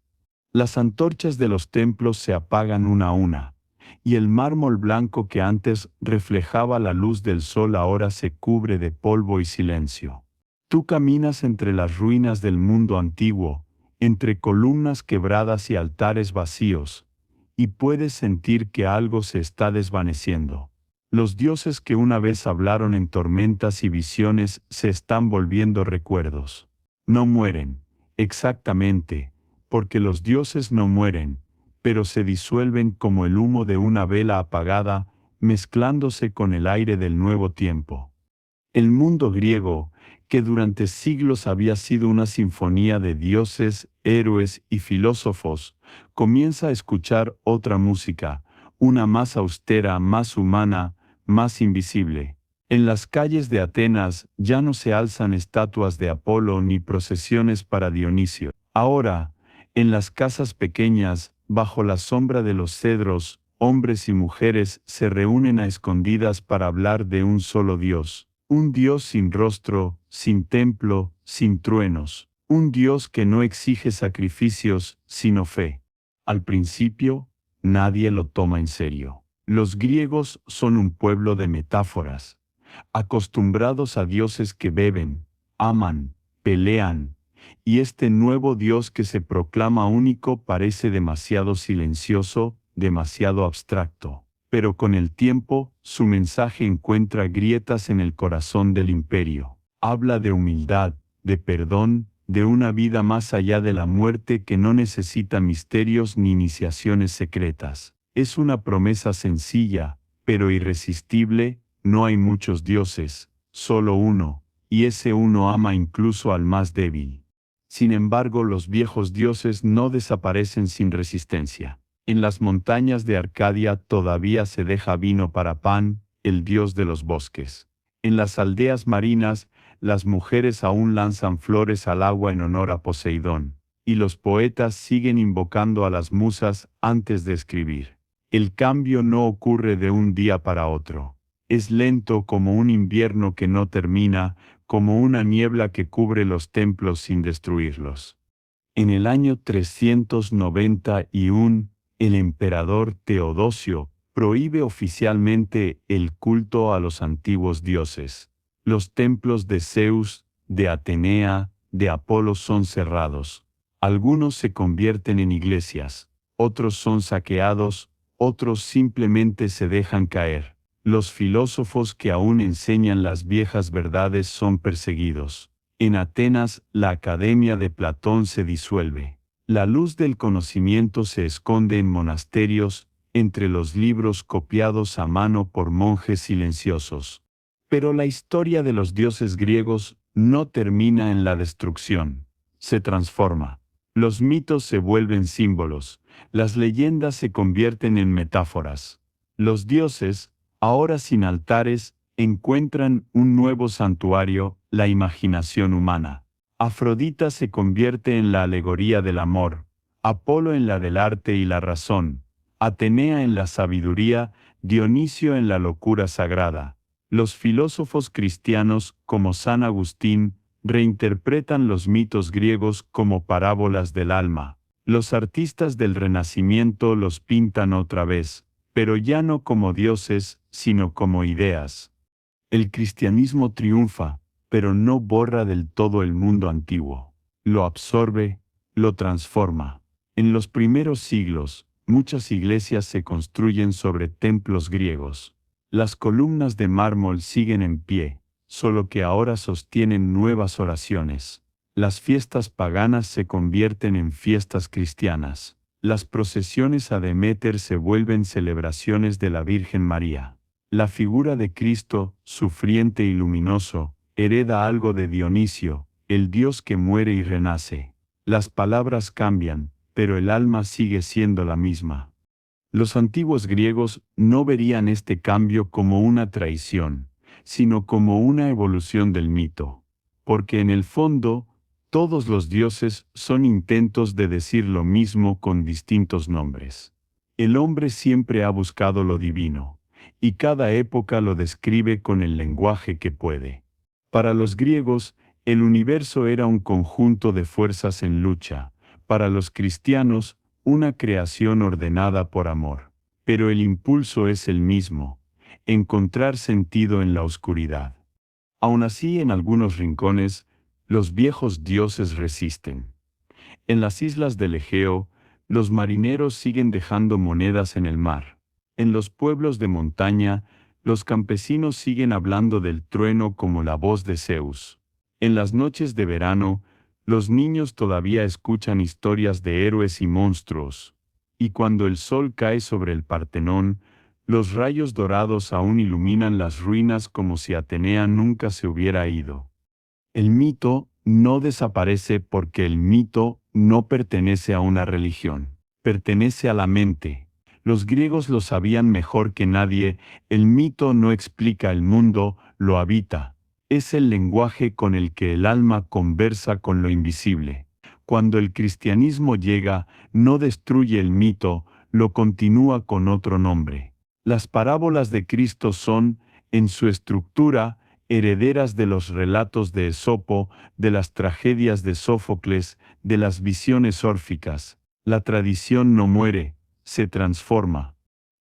Las antorchas de los templos se apagan una a una, y el mármol blanco que antes reflejaba la luz del sol ahora se cubre de polvo y silencio. Tú caminas entre las ruinas del mundo antiguo, entre columnas quebradas y altares vacíos, y puedes sentir que algo se está desvaneciendo. Los dioses que una vez hablaron en tormentas y visiones se están volviendo recuerdos. No mueren, exactamente, porque los dioses no mueren, pero se disuelven como el humo de una vela apagada, mezclándose con el aire del nuevo tiempo. El mundo griego, que durante siglos había sido una sinfonía de dioses, héroes y filósofos, comienza a escuchar otra música, una más austera, más humana, más invisible. En las calles de Atenas ya no se alzan estatuas de Apolo ni procesiones para Dionisio. Ahora, en las casas pequeñas, bajo la sombra de los cedros, Hombres y mujeres se reúnen a escondidas para hablar de un solo Dios, un Dios sin rostro, sin templo, sin truenos, un Dios que no exige sacrificios, sino fe. Al principio, nadie lo toma en serio. Los griegos son un pueblo de metáforas, acostumbrados a dioses que beben, aman, pelean, y este nuevo Dios que se proclama único parece demasiado silencioso, demasiado abstracto. Pero con el tiempo, su mensaje encuentra grietas en el corazón del imperio. Habla de humildad, de perdón, de una vida más allá de la muerte que no necesita misterios ni iniciaciones secretas. Es una promesa sencilla, pero irresistible. No hay muchos dioses, solo uno, y ese uno ama incluso al más débil. Sin embargo, los viejos dioses no desaparecen sin resistencia. En las montañas de Arcadia todavía se deja vino para Pan, el dios de los bosques. En las aldeas marinas, las mujeres aún lanzan flores al agua en honor a Poseidón, y los poetas siguen invocando a las musas antes de escribir. El cambio no ocurre de un día para otro. Es lento como un invierno que no termina, como una niebla que cubre los templos sin destruirlos. En el año 391, el emperador Teodosio prohíbe oficialmente el culto a los antiguos dioses. Los templos de Zeus, de Atenea, de Apolo son cerrados. Algunos se convierten en iglesias, otros son saqueados, otros simplemente se dejan caer. Los filósofos que aún enseñan las viejas verdades son perseguidos. En Atenas, la academia de Platón se disuelve. La luz del conocimiento se esconde en monasterios, entre los libros copiados a mano por monjes silenciosos. Pero la historia de los dioses griegos no termina en la destrucción. Se transforma. Los mitos se vuelven símbolos, las leyendas se convierten en metáforas. Los dioses, ahora sin altares, encuentran un nuevo santuario, la imaginación humana. Afrodita se convierte en la alegoría del amor, Apolo en la del arte y la razón, Atenea en la sabiduría, Dionisio en la locura sagrada. Los filósofos cristianos, como San Agustín, reinterpretan los mitos griegos como parábolas del alma. Los artistas del Renacimiento los pintan otra vez, pero ya no como dioses, sino como ideas. El cristianismo triunfa, pero no borra del todo el mundo antiguo. Lo absorbe, lo transforma. En los primeros siglos, muchas iglesias se construyen sobre templos griegos. Las columnas de mármol siguen en pie, solo que ahora sostienen nuevas oraciones. Las fiestas paganas se convierten en fiestas cristianas. Las procesiones a Deméter se vuelven celebraciones de la Virgen María. La figura de Cristo, sufriente y luminoso, hereda algo de Dionisio, el Dios que muere y renace. Las palabras cambian, pero el alma sigue siendo la misma. Los antiguos griegos no verían este cambio como una traición, sino como una evolución del mito, porque en el fondo, todos los dioses son intentos de decir lo mismo con distintos nombres. El hombre siempre ha buscado lo divino, y cada época lo describe con el lenguaje que puede. Para los griegos, el universo era un conjunto de fuerzas en lucha, para los cristianos, una creación ordenada por amor. Pero el impulso es el mismo, encontrar sentido en la oscuridad. Aun así, en algunos rincones, los viejos dioses resisten. En las islas del Egeo, los marineros siguen dejando monedas en el mar. En los pueblos de montaña, los campesinos siguen hablando del trueno como la voz de Zeus. En las noches de verano, los niños todavía escuchan historias de héroes y monstruos. Y cuando el sol cae sobre el Partenón, los rayos dorados aún iluminan las ruinas como si Atenea nunca se hubiera ido. El mito no desaparece porque el mito no pertenece a una religión, pertenece a la mente. Los griegos lo sabían mejor que nadie, el mito no explica el mundo, lo habita. Es el lenguaje con el que el alma conversa con lo invisible. Cuando el cristianismo llega, no destruye el mito, lo continúa con otro nombre. Las parábolas de Cristo son, en su estructura, herederas de los relatos de Esopo, de las tragedias de Sófocles, de las visiones órficas. La tradición no muere, se transforma.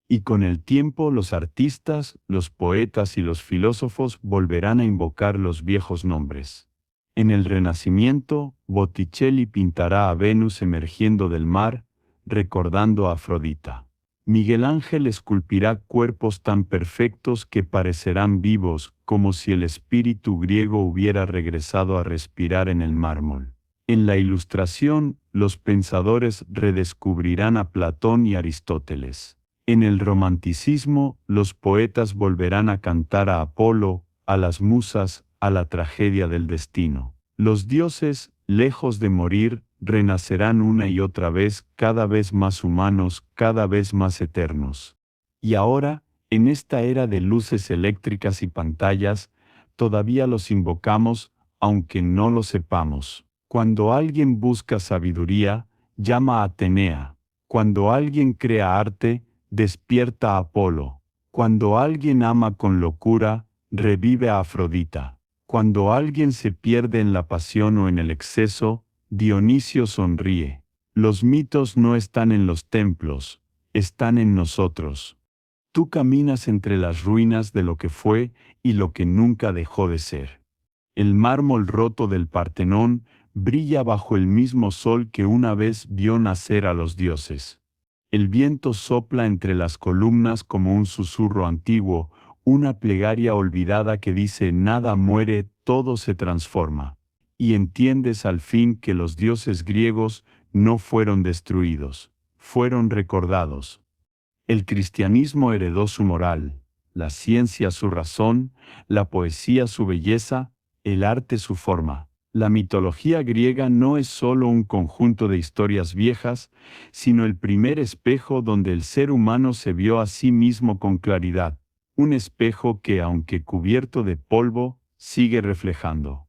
Y con el tiempo los artistas, los poetas y los filósofos volverán a invocar los viejos nombres. En el Renacimiento, Botticelli pintará a Venus emergiendo del mar, recordando a Afrodita. Miguel Ángel esculpirá cuerpos tan perfectos que parecerán vivos, como si el espíritu griego hubiera regresado a respirar en el mármol. En la Ilustración, los pensadores redescubrirán a Platón y Aristóteles. En el Romanticismo, los poetas volverán a cantar a Apolo, a las musas, a la tragedia del destino. Los dioses, lejos de morir, renacerán una y otra vez, cada vez más humanos, cada vez más eternos. Y ahora, en esta era de luces eléctricas y pantallas, todavía los invocamos, aunque no lo sepamos. Cuando alguien busca sabiduría, llama a Atenea. Cuando alguien crea arte, despierta a Apolo. Cuando alguien ama con locura, revive a Afrodita. Cuando alguien se pierde en la pasión o en el exceso, Dionisio sonríe. Los mitos no están en los templos, están en nosotros. Tú caminas entre las ruinas de lo que fue y lo que nunca dejó de ser. El mármol roto del Partenón brilla bajo el mismo sol que una vez vio nacer a los dioses. El viento sopla entre las columnas como un susurro antiguo, una plegaria olvidada que dice nada muere, todo se transforma. Y entiendes al fin que los dioses griegos no fueron destruidos, fueron recordados. El cristianismo heredó su moral, la ciencia su razón, la poesía su belleza, el arte su forma. La mitología griega no es solo un conjunto de historias viejas, sino el primer espejo donde el ser humano se vio a sí mismo con claridad, un espejo que, aunque cubierto de polvo, sigue reflejando.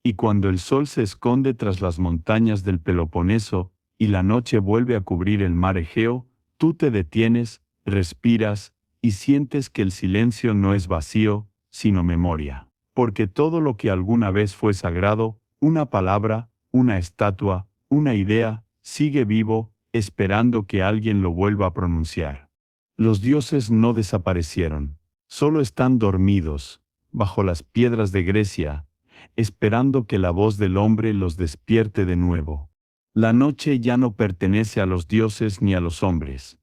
Y cuando el sol se esconde tras las montañas del Peloponeso, y la noche vuelve a cubrir el mar Egeo, tú te detienes, respiras, y sientes que el silencio no es vacío, sino memoria. Porque todo lo que alguna vez fue sagrado, una palabra, una estatua, una idea, sigue vivo, esperando que alguien lo vuelva a pronunciar. Los dioses no desaparecieron, solo están dormidos, bajo las piedras de Grecia, esperando que la voz del hombre los despierte de nuevo. La noche ya no pertenece a los dioses ni a los hombres,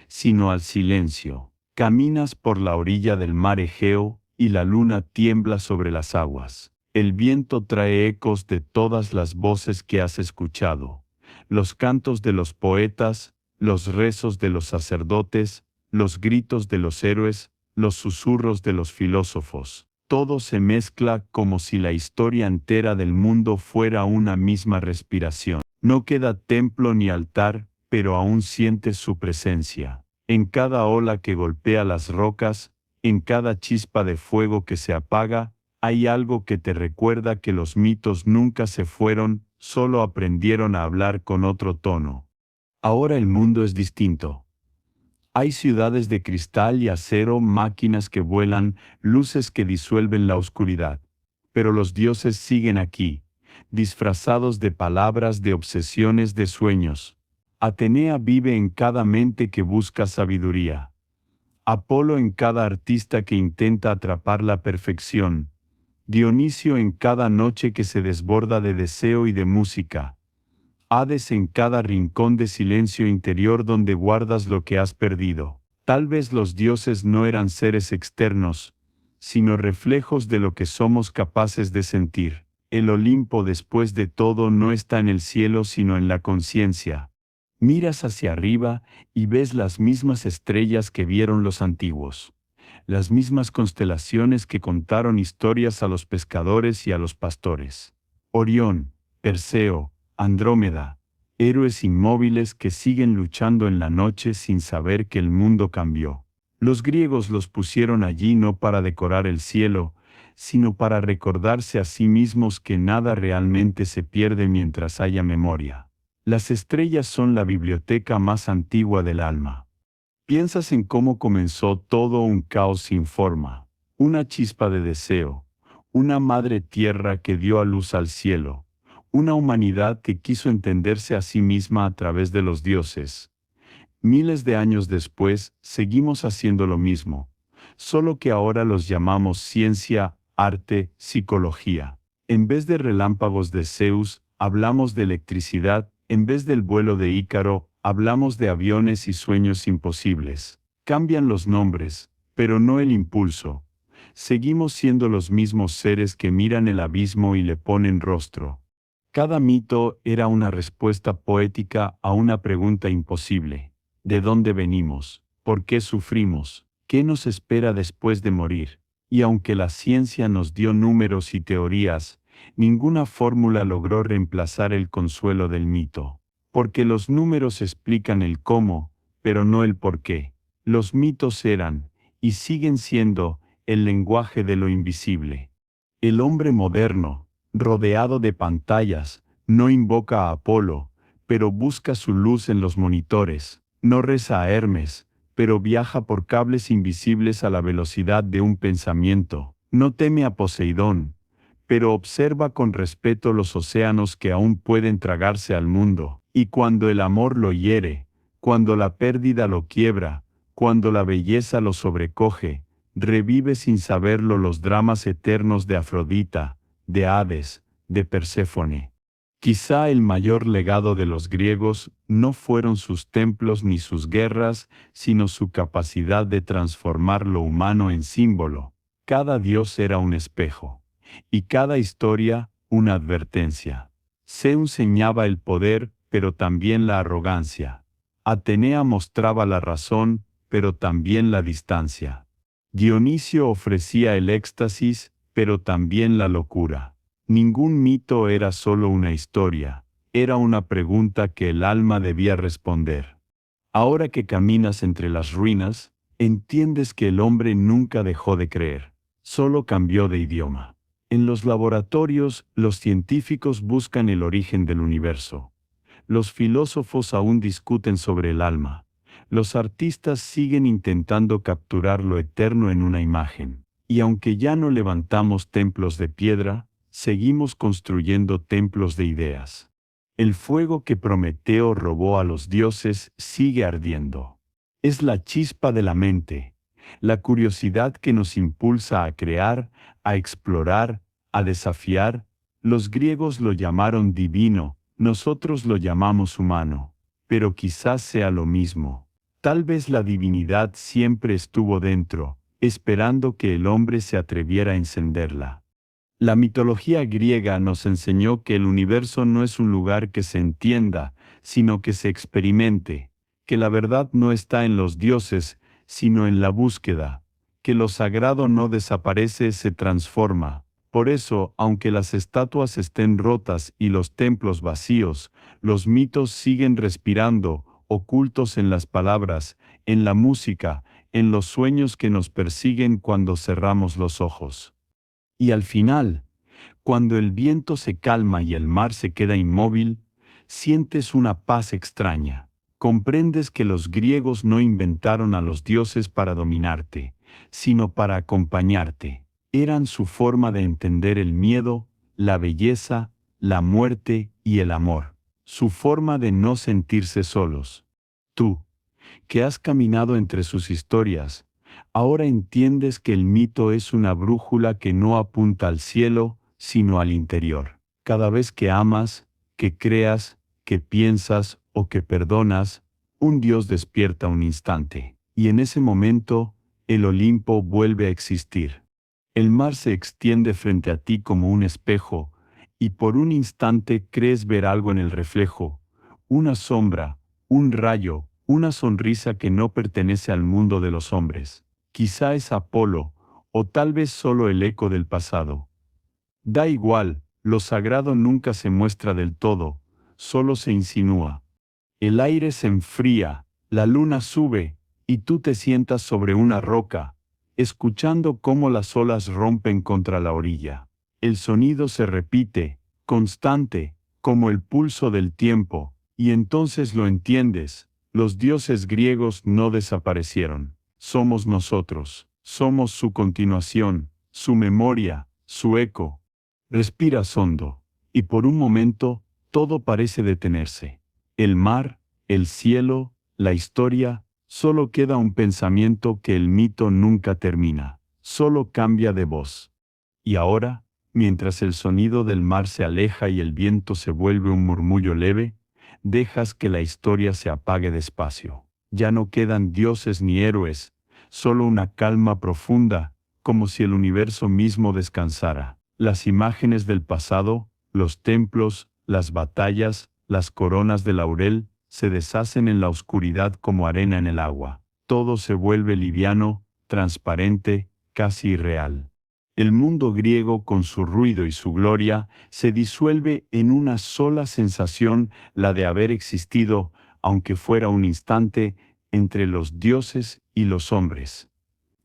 sino al silencio. Caminas por la orilla del mar Egeo, y la luna tiembla sobre las aguas. El viento trae ecos de todas las voces que has escuchado, los cantos de los poetas, los rezos de los sacerdotes, los gritos de los héroes, los susurros de los filósofos. Todo se mezcla como si la historia entera del mundo fuera una misma respiración. No queda templo ni altar, pero aún sientes su presencia. En cada ola que golpea las rocas, en cada chispa de fuego que se apaga, hay algo que te recuerda que los mitos nunca se fueron, solo aprendieron a hablar con otro tono. Ahora el mundo es distinto. Hay ciudades de cristal y acero, máquinas que vuelan, luces que disuelven la oscuridad. Pero los dioses siguen aquí, disfrazados de palabras, de obsesiones, de sueños. Atenea vive en cada mente que busca sabiduría. Apolo en cada artista que intenta atrapar la perfección. Dionisio en cada noche que se desborda de deseo y de música. Hades en cada rincón de silencio interior donde guardas lo que has perdido. Tal vez los dioses no eran seres externos, sino reflejos de lo que somos capaces de sentir. El Olimpo después de todo no está en el cielo sino en la conciencia. Miras hacia arriba y ves las mismas estrellas que vieron los antiguos. Las mismas constelaciones que contaron historias a los pescadores y a los pastores. Orión, Perseo, Andrómeda, héroes inmóviles que siguen luchando en la noche sin saber que el mundo cambió. Los griegos los pusieron allí no para decorar el cielo, sino para recordarse a sí mismos que nada realmente se pierde mientras haya memoria. Las estrellas son la biblioteca más antigua del alma. Piensas en cómo comenzó todo un caos sin forma, una chispa de deseo, una madre tierra que dio a luz al cielo, una humanidad que quiso entenderse a sí misma a través de los dioses. Miles de años después, seguimos haciendo lo mismo, solo que ahora los llamamos ciencia, arte, psicología. En vez de relámpagos de Zeus, hablamos de electricidad, en vez del vuelo de Ícaro, hablamos de aviones y sueños imposibles. Cambian los nombres, pero no el impulso. Seguimos siendo los mismos seres que miran el abismo y le ponen rostro. Cada mito era una respuesta poética a una pregunta imposible. ¿De dónde venimos? ¿Por qué sufrimos? ¿Qué nos espera después de morir? Y aunque la ciencia nos dio números y teorías, ninguna fórmula logró reemplazar el consuelo del mito. Porque los números explican el cómo, pero no el por qué. Los mitos eran, y siguen siendo, el lenguaje de lo invisible. El hombre moderno, rodeado de pantallas, no invoca a Apolo, pero busca su luz en los monitores, no reza a Hermes, pero viaja por cables invisibles a la velocidad de un pensamiento, no teme a Poseidón, pero observa con respeto los océanos que aún pueden tragarse al mundo, y cuando el amor lo hiere, cuando la pérdida lo quiebra, cuando la belleza lo sobrecoge, revive sin saberlo los dramas eternos de Afrodita, de Hades, de Perséfone. Quizá el mayor legado de los griegos no fueron sus templos ni sus guerras, sino su capacidad de transformar lo humano en símbolo. Cada dios era un espejo, y cada historia una advertencia. Zeus enseñaba el poder, pero también la arrogancia. Atenea mostraba la razón, pero también la distancia. Dionisio ofrecía el éxtasis, pero también la locura. Ningún mito era solo una historia, era una pregunta que el alma debía responder. Ahora que caminas entre las ruinas, entiendes que el hombre nunca dejó de creer, solo cambió de idioma. En los laboratorios, los científicos buscan el origen del universo. Los filósofos aún discuten sobre el alma. Los artistas siguen intentando capturar lo eterno en una imagen. Y aunque ya no levantamos templos de piedra, seguimos construyendo templos de ideas. El fuego que Prometeo robó a los dioses sigue ardiendo. Es la chispa de la mente, la curiosidad que nos impulsa a crear, a explorar, a desafiar. Los griegos lo llamaron divino, nosotros lo llamamos humano, pero quizás sea lo mismo. Tal vez la divinidad siempre estuvo dentro, esperando que el hombre se atreviera a encenderla. La mitología griega nos enseñó que el universo no es un lugar que se entienda, sino que se experimente, que la verdad no está en los dioses, sino en la búsqueda, que lo sagrado no desaparece, se transforma. Por eso, aunque las estatuas estén rotas y los templos vacíos, los mitos siguen respirando, ocultos en las palabras, en la música, en los sueños que nos persiguen cuando cerramos los ojos. Y al final, cuando el viento se calma y el mar se queda inmóvil, sientes una paz extraña. Comprendes que los griegos no inventaron a los dioses para dominarte, sino para acompañarte. Eran su forma de entender el miedo, la belleza, la muerte y el amor. Su forma de no sentirse solos. Tú, que has caminado entre sus historias, ahora entiendes que el mito es una brújula que no apunta al cielo, sino al interior. Cada vez que amas, que creas, que piensas o que perdonas, un Dios despierta un instante, y en ese momento, el Olimpo vuelve a existir. El mar se extiende frente a ti como un espejo, y por un instante crees ver algo en el reflejo, una sombra, un rayo, una sonrisa que no pertenece al mundo de los hombres. Quizá es Apolo, o tal vez solo el eco del pasado. Da igual, lo sagrado nunca se muestra del todo, solo se insinúa. El aire se enfría, la luna sube, y tú te sientas sobre una roca, escuchando cómo las olas rompen contra la orilla. El sonido se repite, constante, como el pulso del tiempo, y entonces lo entiendes. Los dioses griegos no desaparecieron. Somos nosotros. Somos su continuación, su memoria, su eco. Respiras hondo, y por un momento todo parece detenerse. El mar, el cielo, la historia, solo queda un pensamiento que el mito nunca termina, solo cambia de voz. Y ahora, mientras el sonido del mar se aleja y el viento se vuelve un murmullo leve, dejas que la historia se apague despacio. Ya no quedan dioses ni héroes, solo una calma profunda, como si el universo mismo descansara. Las imágenes del pasado, los templos, las batallas, las coronas de laurel, se deshacen en la oscuridad como arena en el agua. Todo se vuelve liviano, transparente, casi irreal. El mundo griego con su ruido y su gloria se disuelve en una sola sensación, la de haber existido, aunque fuera un instante, entre los dioses y los hombres.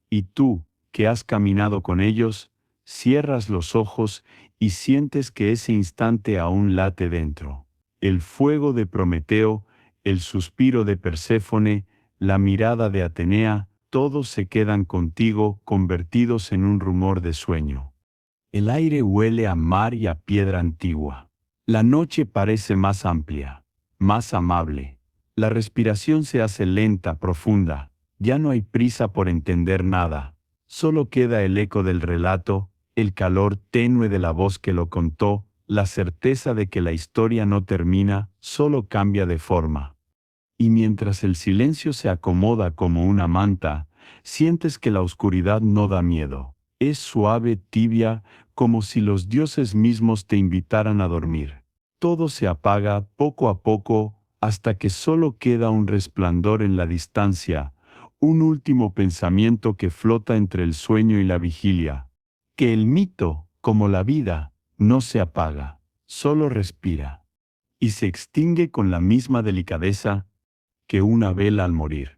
Y tú, que has caminado con ellos, cierras los ojos y sientes que ese instante aún late dentro. El fuego de Prometeo, el suspiro de Perséfone, la mirada de Atenea, todos se quedan contigo convertidos en un rumor de sueño. El aire huele a mar y a piedra antigua. La noche parece más amplia, más amable. La respiración se hace lenta, profunda. Ya no hay prisa por entender nada. Solo queda el eco del relato, el calor tenue de la voz que lo contó, la certeza de que la historia no termina, solo cambia de forma. Y mientras el silencio se acomoda como una manta, sientes que la oscuridad no da miedo. Es suave, tibia, como si los dioses mismos te invitaran a dormir. Todo se apaga poco a poco hasta que solo queda un resplandor en la distancia, un último pensamiento que flota entre el sueño y la vigilia. Que el mito, como la vida, no se apaga, solo respira. Y se extingue con la misma delicadeza que una vela al morir.